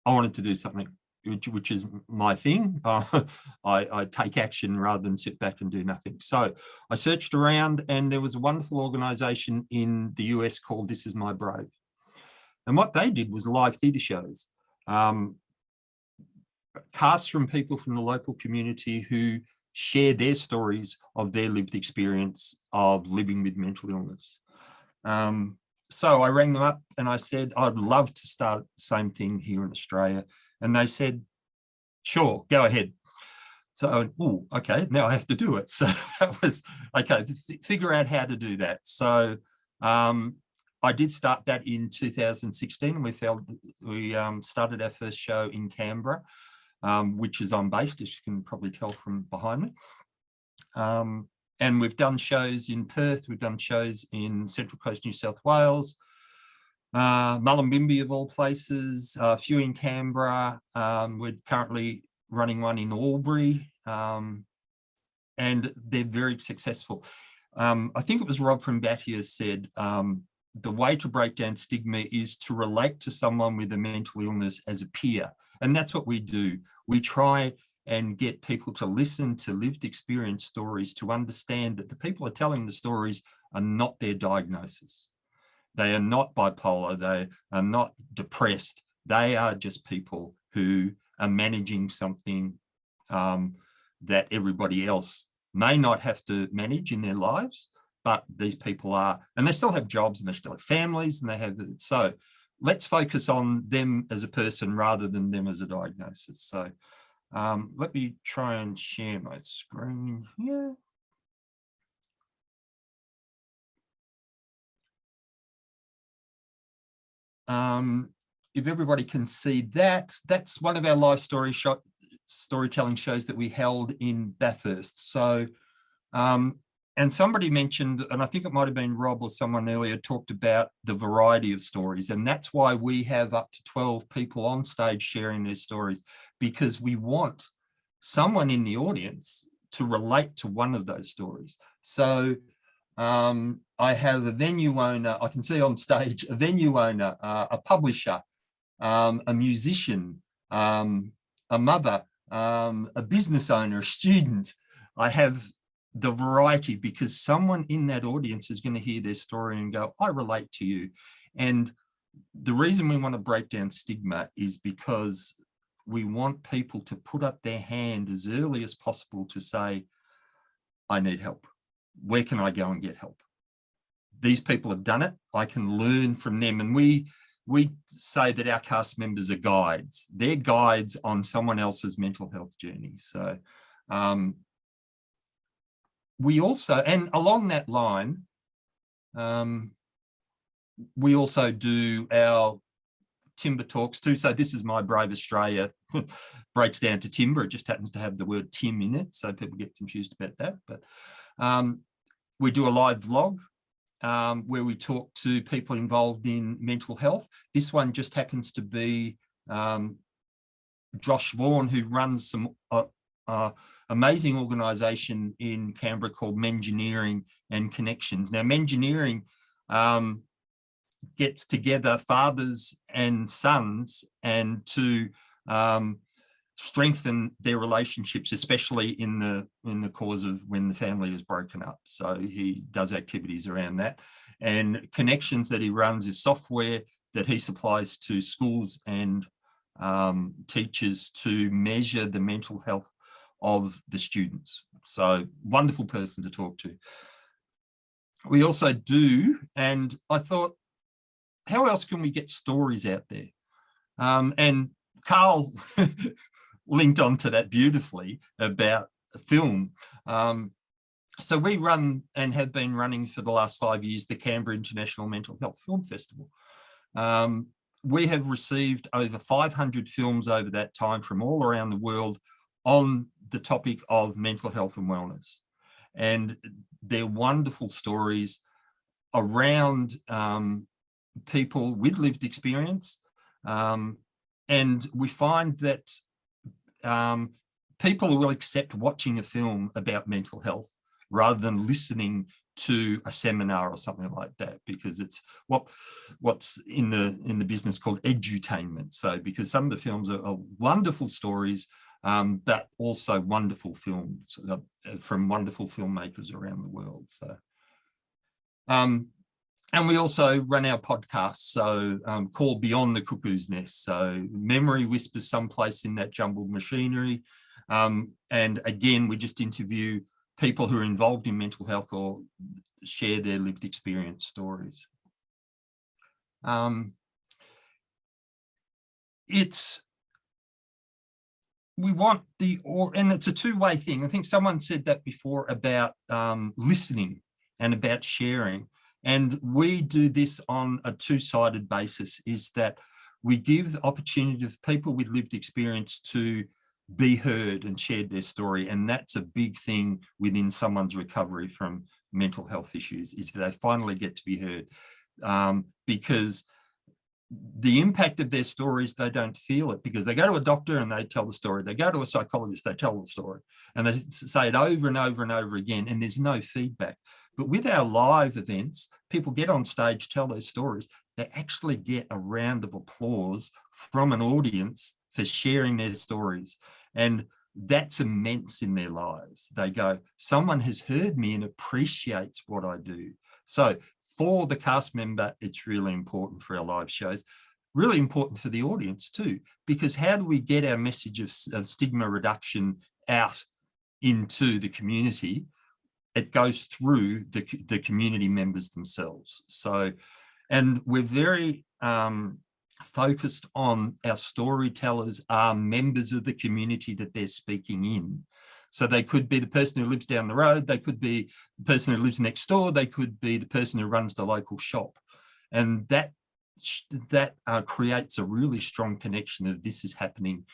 I wanted to do something, which is my thing. I take action rather than sit back and do nothing. So I searched around, and there was a wonderful organization in the US called This Is My Brave. And what they did was live theatre shows, casts from people from the local community who share their stories of their lived experience of living with mental illness. So I rang them up and I said, I'd love to start the same thing here in Australia. And they said, sure, go ahead. So I went, oh, okay, now I have to do it. So that was, okay, figure out how to do that. So I did start that in 2016, and we started our first show in Canberra. which is I'm based, as you can probably tell from behind me. And we've done shows in Perth, we've done shows in Central Coast, New South Wales, Mullumbimby of all places, a few in Canberra. We're currently running one in Albury, and they're very successful. I think it was Rob from Batia said, the way to break down stigma is to relate to someone with a mental illness as a peer. And that's what we do. We try and get people to listen to lived experience stories, to understand that the people are telling the stories are not their diagnosis. They are not bipolar, they are not depressed. They are just people who are managing something that everybody else may not have to manage in their lives, but these people are, and they still have jobs and they still have families and they have, so let's focus on them as a person rather than them as a diagnosis. So let me try and share my screen here. If everybody can see that, that's one of our live storytelling shows that we held in Bathurst. So, and somebody mentioned, and I think it might have been Rob or someone earlier, talked about the variety of stories. And that's why we have up to 12 people on stage sharing their stories, because we want someone in the audience to relate to one of those stories. So I have a venue owner, I can see on stage, a venue owner, a publisher, a musician, a mother, a business owner, a student. I have the variety because someone in that audience is going to hear their story and go, I relate to you. And the reason we want to break down stigma is because we want people to put up their hand as early as possible to say, I need help. Where can I go and get help? These people have done it. I can learn from them. And we say that our cast members are guides. They're guides on someone else's mental health journey. So we also, and along that line, we also do our timber talks too. So this is My Brave Australia, breaks down to timber. It just happens to have the word Tim in it, so people get confused about that. But we do a live vlog where we talk to people involved in mental health. This one just happens to be Josh Vaughan, who runs some amazing organisation in Canberra called Mengineering and Connections. Now, Mengineering gets together fathers and sons and to strengthen their relationships, especially in the cause of when the family is broken up. So he does activities around that. And Connections that he runs is software that he supplies to schools and teachers to measure the mental health of the students. So wonderful person to talk to. We also do, and I thought, how else can we get stories out there? And Carl linked onto that beautifully about film. So we run and have been running for the last 5 years the Canberra International Mental Health Film Festival. We have received over 500 films over that time from all around the world on the topic of mental health and wellness. And they're wonderful stories around people with lived experience. And we find that people will accept watching a film about mental health rather than listening to a seminar or something like that, because it's what's in the business called edutainment. So because some of the films are wonderful stories, but also wonderful films from wonderful filmmakers around the world. So, and we also run our podcasts, so called Beyond the Cuckoo's Nest. So memory whispers someplace in that jumbled machinery. And again, we just interview people who are involved in mental health or share their lived experience stories. We want and it's a two-way thing. I think someone said that before about listening and about sharing. And we do this on a two-sided basis, is that we give the opportunity of people with lived experience to be heard and shared their story. And that's a big thing within someone's recovery from mental health issues, is that they finally get to be heard, because the impact of their stories, they don't feel it, because they go to a doctor and they tell the story. They go to a psychologist, they tell the story, and they say it over and over and over again, and there's no feedback. But with our live events, people get on stage, tell their stories. They actually get a round of applause from an audience for sharing their stories. And that's immense in their lives. They go, someone has heard me and appreciates what I do. So for the cast member, it's really important for our live shows, really important for the audience too, because how do we get our message of stigma reduction out into the community? It goes through the community members themselves. So, and we're very focused on our storytellers are members of the community that they're speaking in. So they could be the person who lives down the road, they could be the person who lives next door, they could be the person who runs the local shop. And that creates a really strong connection of this is happening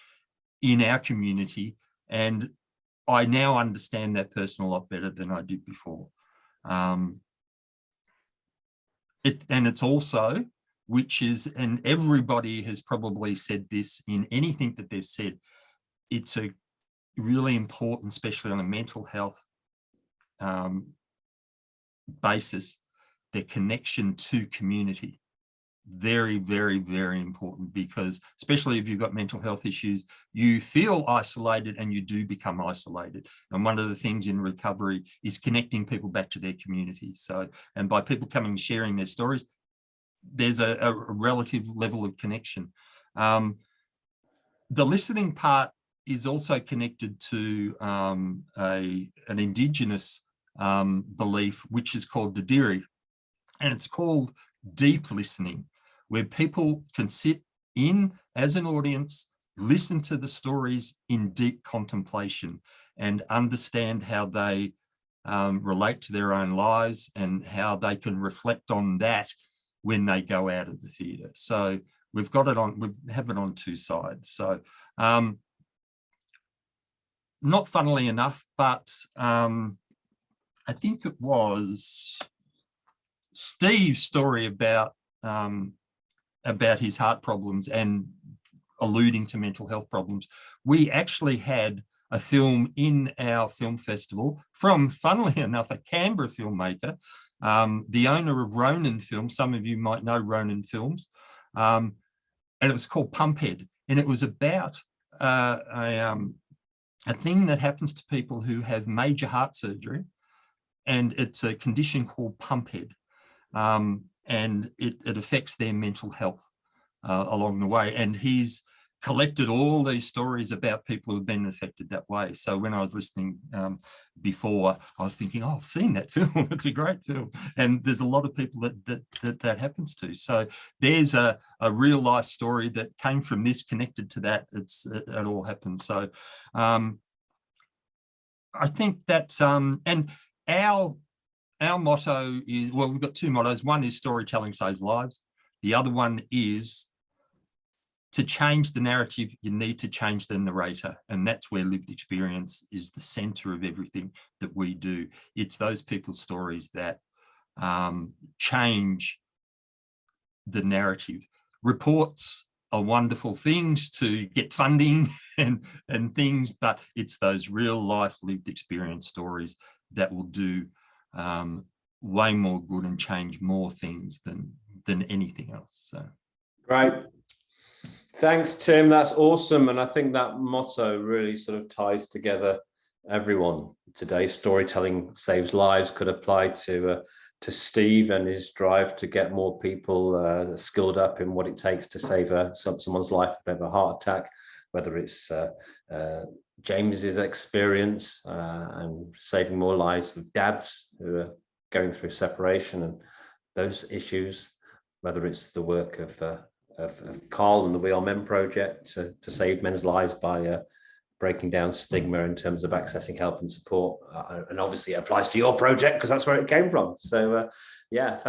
in our community. And I now understand that person a lot better than I did before. And it's also, which is, and everybody has probably said this in anything that they've said, it's a really important, especially on a mental health basis, the connection to community. Very, very, very important, because especially if you've got mental health issues, you feel isolated and you do become isolated. And one of the things in recovery is connecting people back to their community. So, and by people coming and sharing their stories, there's a relative level of connection. The listening part is also connected to an Indigenous belief, which is called Dadiri, and it's called deep listening, where people can sit in as an audience, listen to the stories in deep contemplation and understand how they relate to their own lives and how they can reflect on that when they go out of the theatre. So we've got it on, we have it on two sides. So not funnily enough, but I think it was Steve's story about his heart problems and alluding to mental health problems. We actually had a film in our film festival from, funnily enough, a Canberra filmmaker, the owner of Ronin Films. Some of you might know Ronin Films, and it was called Pumphead, and it was about a thing that happens to people who have major heart surgery, and it's a condition called Pumphead. And it affects their mental health along the way. And he's collected all these stories about people who've been affected that way. So when I was listening before, I was thinking, oh, I've seen that film. It's a great film. And there's a lot of people that happens to. So there's a real life story that came from this, connected to that. It all happens. So I think that's, and our motto is, well, we've got two mottos. One is storytelling saves lives. The other one is to change the narrative, you need to change the narrator. And that's where lived experience is the center of everything that we do. It's those people's stories that change the narrative. Reports are wonderful things to get funding and things, but it's those real life lived experience stories that will do way more good and change more things than anything else. So great, thanks Tim, that's awesome. And I think that motto really sort of ties together everyone today. Storytelling saves lives could apply to Steve and his drive to get more people skilled up in what it takes to save someone's life if they have a heart attack, whether it's James's experience and saving more lives with dads who are going through separation and those issues, whether it's the work of Carl and the We Are Men project to save men's lives by breaking down stigma in terms of accessing help and support, and obviously it applies to your project because that's where it came from. So yeah,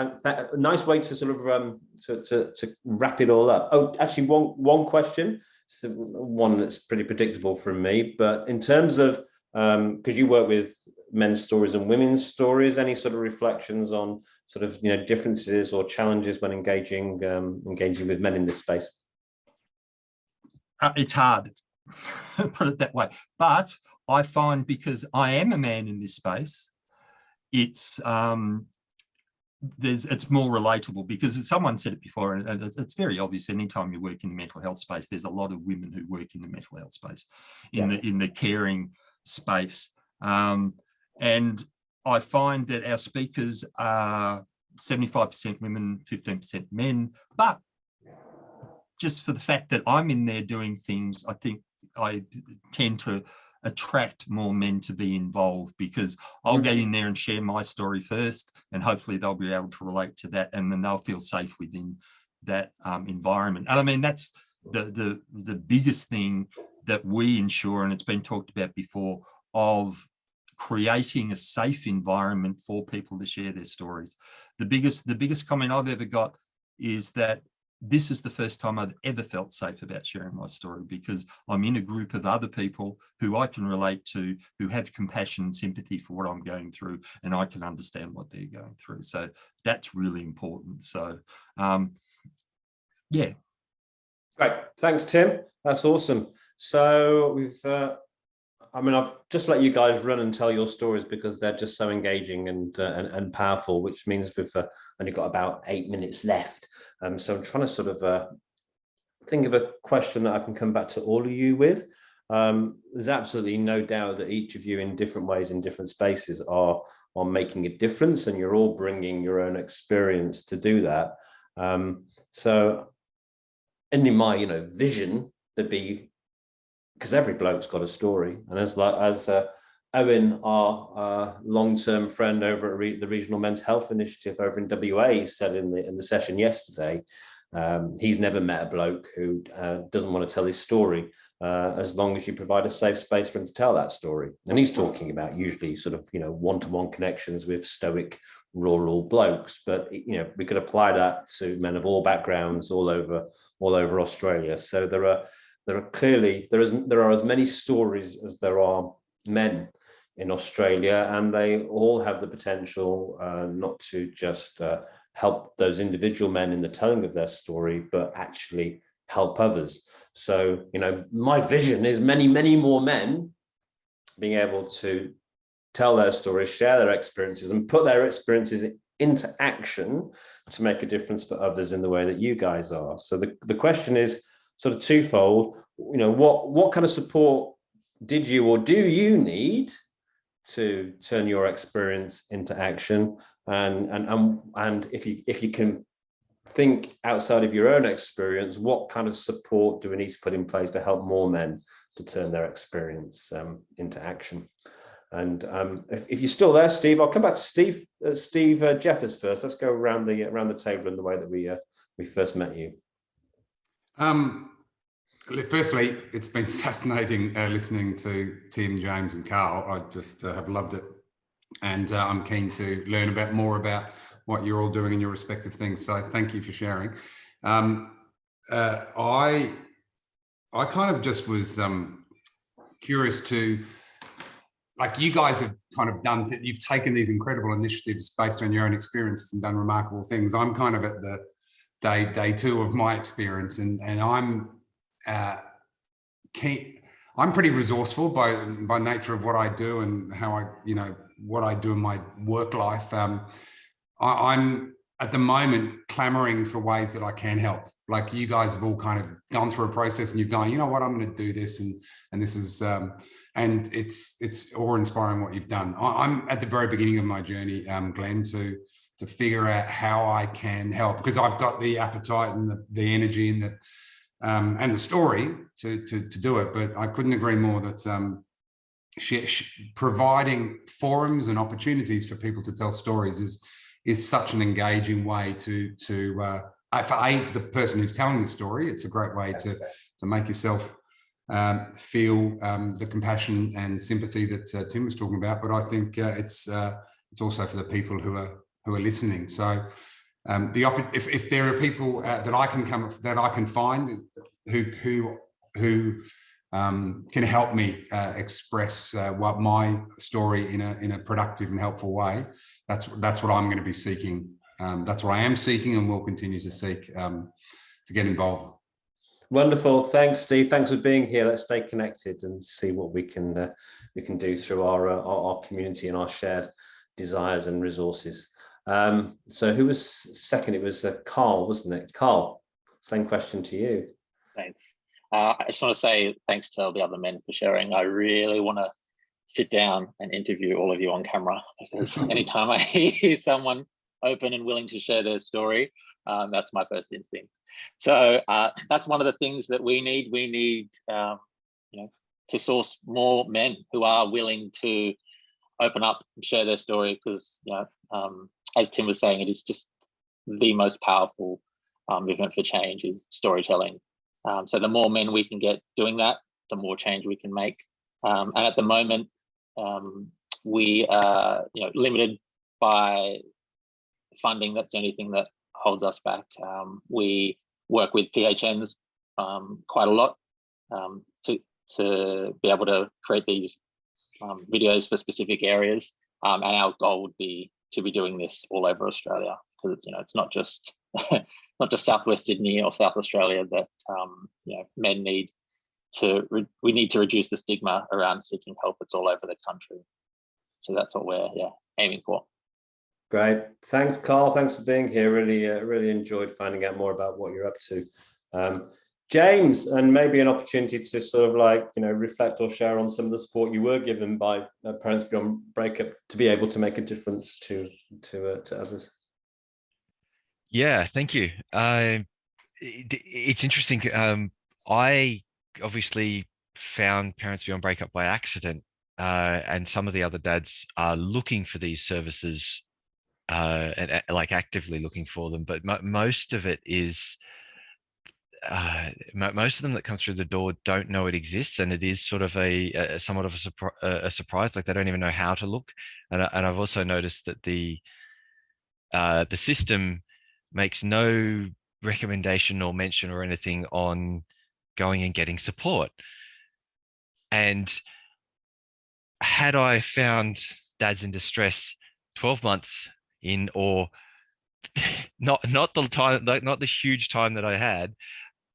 nice way to sort of to wrap it all up. Oh, actually one question one that's pretty predictable from me. But in terms of, because you work with men's stories and women's stories, any sort of reflections on sort of, you know, differences or challenges when engaging with men in this space? It's hard, put it that way. But I find, because I am a man in this space, it's more relatable, because someone said it before, and it's very obvious. Anytime you work in the mental health space, there's a lot of women who work in the mental health space, in the caring space, and I find that our speakers are 75% women, 15% men. But just for the fact that I'm in there doing things, I think I tend to attract more men to be involved, because I'll get in there and share my story first, and hopefully they'll be able to relate to that, and then they'll feel safe within that environment. And I mean, that's the biggest thing that we ensure, and it's been talked about before, of creating a safe environment for people to share their stories. The biggest comment I've ever got is that this is the first time I've ever felt safe about sharing my story, because I'm in a group of other people who I can relate to, who have compassion and sympathy for what I'm going through, and I can understand what they're going through. So that's really important. So, yeah. Great. Thanks, Tim. That's awesome. So we've, I've just let you guys run and tell your stories, because they're just so engaging and powerful, which means we've only got about 8 minutes left. So I'm trying to sort of think of a question that I can come back to all of you with. There's absolutely no doubt that each of you, in different ways, in different spaces, are making a difference, and you're all bringing your own experience to do that. So in my, vision, there'd be, because every bloke's got a story, and as Owen, our long-term friend over at the Regional Men's Health Initiative over in WA, said in the session yesterday, he's never met a bloke who doesn't want to tell his story, as long as you provide a safe space for him to tell that story. And he's talking about usually sort of, one-to-one connections with stoic rural blokes, but we could apply that to men of all backgrounds all over Australia. So there are as many stories as there are men in Australia, and they all have the potential not to just help those individual men in the telling of their story, but actually help others. So, my vision is many, many more men being able to tell their stories, share their experiences, and put their experiences into action to make a difference for others in the way that you guys are. So the question is sort of twofold. What kind of support did you or do you need to turn your experience into action? And if you can think outside of your own experience, what kind of support do we need to put in place to help more men to turn their experience into action? And if you're still there, Steve, I'll come back to Steve Jeffers first. Let's go around the table in the way that we first met you. Firstly, it's been fascinating listening to Tim, James and Carl. I just have loved it. And I'm keen to learn more about what you're all doing in your respective things. So thank you for sharing. I kind of just was curious to, like, you guys have kind of done, you've taken these incredible initiatives based on your own experiences and done remarkable things. I'm kind of at the day two of my experience, and I'm pretty resourceful by nature of what I do and how what I do in my work life. I'm at the moment clamoring for ways that I can help. Like, you guys have all kind of gone through a process, and you've gone, you know what, I'm going to do this, and this is and it's awe-inspiring what you've done. I'm at the very beginning of my journey, Glenn, to figure out how I can help, because I've got the appetite and the energy and the story to do it. But I couldn't agree more that providing forums and opportunities for people to tell stories is such an engaging way for the person who's telling the story. It's a great way to make yourself feel the compassion and sympathy that Tim was talking about. But I think it's also for the people who are listening. So if there are people that I can find who who can help me express what my story in a productive and helpful way. That's what I'm going to be seeking. That's what I am seeking and will continue to seek to get involved. Wonderful. Thanks, Steve. Thanks for being here. Let's stay connected and see what we can do through our community and our shared desires and resources. So who was second? It was Carl, wasn't it? Carl, same question to you. Thanks. I just want to say thanks to all the other men for sharing. I really want to sit down and interview all of you on camera, because anytime I hear someone open and willing to share their story, that's my first instinct. So that's one of the things that we need. We need, to source more men who are willing to open up and share their story, because, as Tim was saying, it is just the most powerful movement for change is storytelling. So the more men we can get doing that, the more change we can make. And at the moment, we are limited by funding. That's the only thing that holds us back. We work with PHNs quite a lot to be able to create these videos for specific areas, and our goal would be to be doing this all over Australia, because it's not just not just Southwest Sydney or South Australia that men need to. We need to reduce the stigma around seeking help. It's all over the country, so that's what we're aiming for. Great, thanks, Carl. Thanks for being here. Really enjoyed finding out more about what you're up to. James, and maybe an opportunity to sort of reflect or share on some of the support you were given by Parents Beyond Breakup to be able to make a difference to others. Yeah, thank you. It's interesting. I obviously found Parents Beyond Breakup by accident, and some of the other dads are looking for these services, and actively looking for them. But most of it is. Most of them that come through the door don't know it exists, and it is sort of somewhat of a surprise. Like they don't even know how to look. And I've also noticed that the system makes no recommendation or mention or anything on going and getting support. And had I found dads in distress 12 months in, or not the huge time that I had,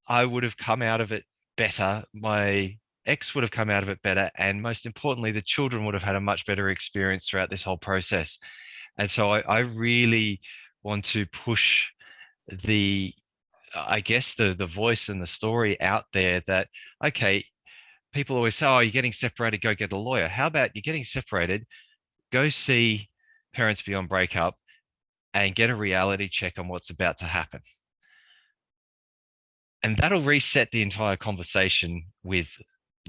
I would have come out of it better. My ex would have come out of it better. And most importantly, the children would have had a much better experience throughout this whole process. And so I really want to push the voice and the story out there that, okay, people always say, oh, you're getting separated, go get a lawyer. How about you're getting separated, go see Parents Beyond Breakup and get a reality check on what's about to happen. And that'll reset the entire conversation with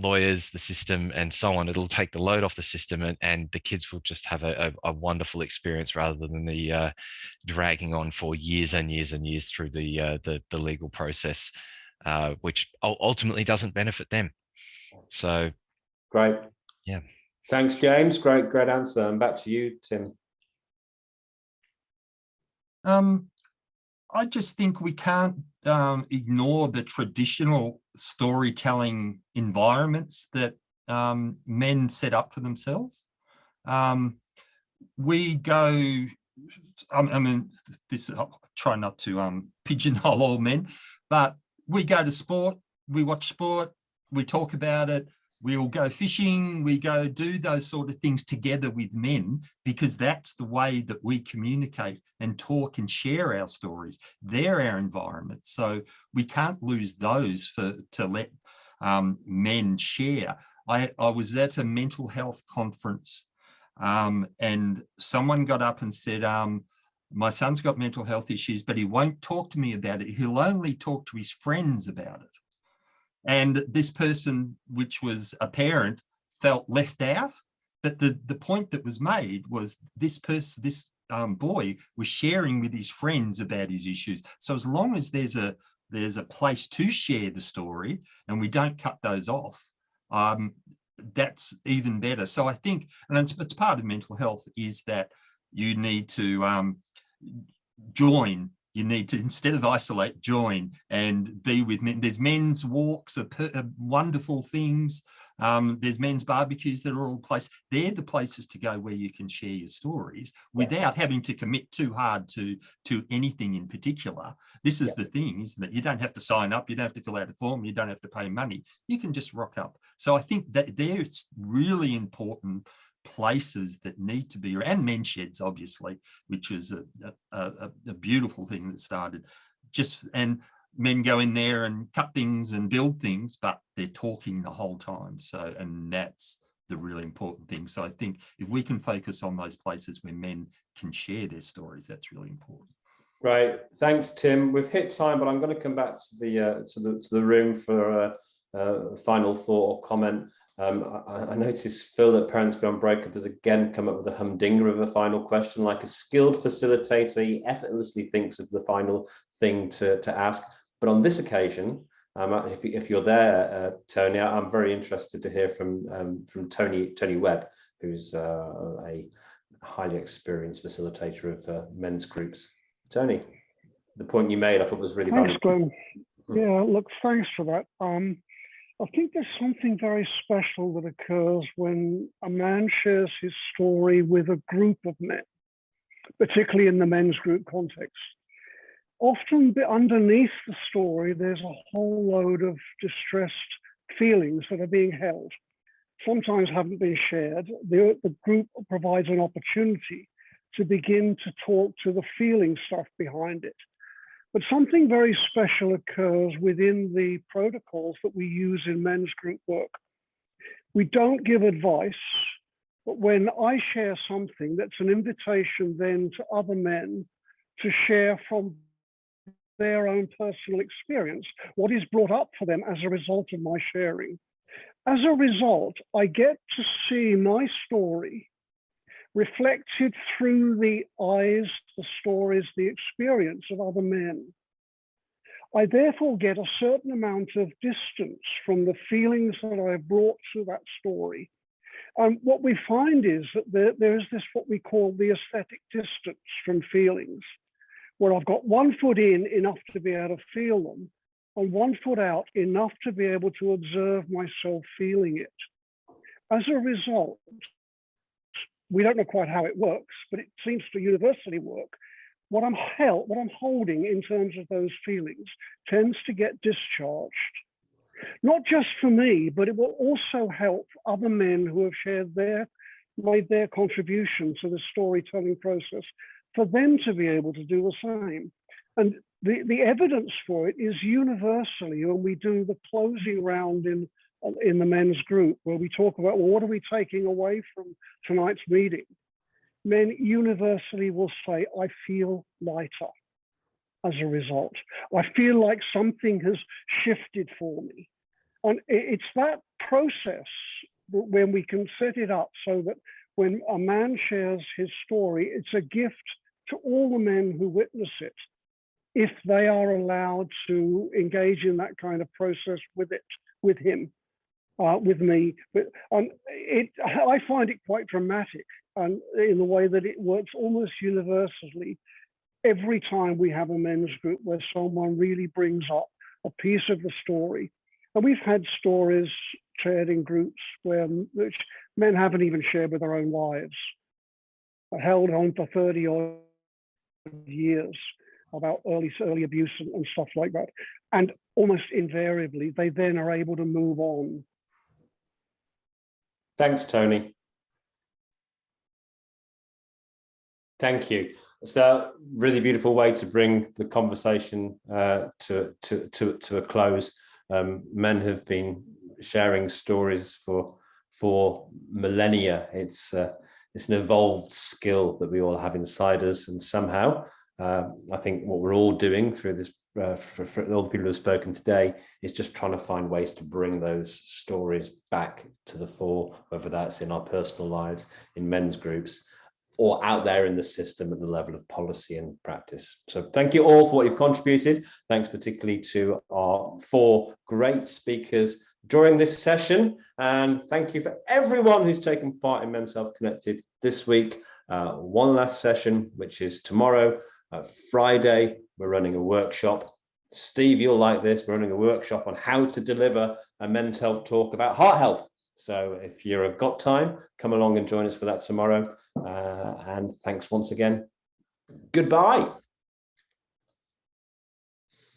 lawyers, the system, and so on. It'll take the load off the system, and the kids will just have a wonderful experience rather than the dragging on for years and years and years through the legal process, which ultimately doesn't benefit them. So great. Yeah. Thanks, James. Great answer. And back to you, Tim. I just think we can't ignore the traditional storytelling environments that men set up for themselves. We go, I mean, this, I'll try not to pigeonhole all men, but we go to sport, we watch sport, we talk about it, we'll go fishing, we go do those sort of things together with men, because that's the way that we communicate and talk and share our stories. They're our environment. So we can't lose those to let men share. I was at a mental health conference and someone got up and said, my son's got mental health issues, but he won't talk to me about it. He'll only talk to his friends about it. And this person, which was a parent, felt left out. But the point that was made was this person, this boy was sharing with his friends about his issues. So as long as there's a place to share the story and we don't cut those off, that's even better. So I think, and it's part of mental health, is that you need to join You need to, instead of isolate, join and be with men. There's men's walks are wonderful things. There's men's barbecues that are all places. They're the places to go where you can share your stories without having to commit too hard to anything in particular. This is the thing, isn't it? You don't have to sign up. You don't have to fill out a form. You don't have to pay money. You can just rock up. So I think that there's really important places that need to be, and men's sheds, obviously, which was a beautiful thing that started and men go in there and cut things and build things, but they're talking the whole time. So, and that's the really important thing. So I think if we can focus on those places where men can share their stories, that's really important. Right, thanks, Tim. We've hit time, but I'm going to come back to the room for a final thought or comment. I noticed Phil at Parents Beyond Breakup has again come up with a humdinger of a final question. Like a skilled facilitator, he effortlessly thinks of the final thing to ask. But on this occasion, if you're there, Tony, I'm very interested to hear from Tony Webb, who's a highly experienced facilitator of men's groups. Tony, the point you made, I thought was really valuable. Thanks, Glenn. Yeah, look, thanks for that. I think there's something very special that occurs when a man shares his story with a group of men, particularly in the men's group context. Often underneath the story, there's a whole load of distressed feelings that are being held. Sometimes haven't been shared. The group provides an opportunity to begin to talk to the feeling stuff behind it. But something very special occurs within the protocols that we use in men's group work. We don't give advice, but when I share something, that's an invitation then to other men to share from their own personal experience, what is brought up for them as a result of my sharing. As a result, I get to see my story reflected through the eyes, the stories, the experience of other men. I therefore get a certain amount of distance from the feelings that I've brought to that story. And what we find is that there is this, what we call the aesthetic distance from feelings, where I've got 1 foot in enough to be able to feel them, and 1 foot out enough to be able to observe myself feeling it. As a result, we don't know quite how it works, but it seems to universally work. What I'm holding in terms of those feelings tends to get discharged. Not just for me, but it will also help other men who have made their contribution to the storytelling process, for them to be able to do the same. And the evidence for it is universally when we do the closing round in the men's group, where we talk about, well, what are we taking away from tonight's meeting? Men universally will say, I feel lighter as a result. I feel like something has shifted for me. And it's that process when we can set it up so that when a man shares his story, it's a gift to all the men who witness it, if they are allowed to engage in that kind of process with him. With me, but I find it quite dramatic, and in the way that it works almost universally every time we have a men's group where someone really brings up a piece of the story. And we've had stories shared in groups which men haven't even shared with their own wives, held on for 30 odd years about early abuse and stuff like that. And almost invariably, they then are able to move on. Thanks, Tony. Thank you. It's a really beautiful way to bring the conversation to a close. Men have been sharing stories for millennia. It's an evolved skill that we all have inside us, and somehow I think what we're all doing through this, for all the people who have spoken today, is just trying to find ways to bring those stories back to the fore, whether that's in our personal lives, in men's groups, or out there in the system at the level of policy and practice. So thank you all for what you've contributed. Thanks particularly to our 4 great speakers during this session. And thank you for everyone who's taken part in Men's Health Connected this week. One last session, which is tomorrow, Friday, we're running a workshop. Steve, you'll like this. We're running a workshop on how to deliver a men's health talk about heart health. So if you've got time, come along and join us for that tomorrow. And thanks once again. Goodbye.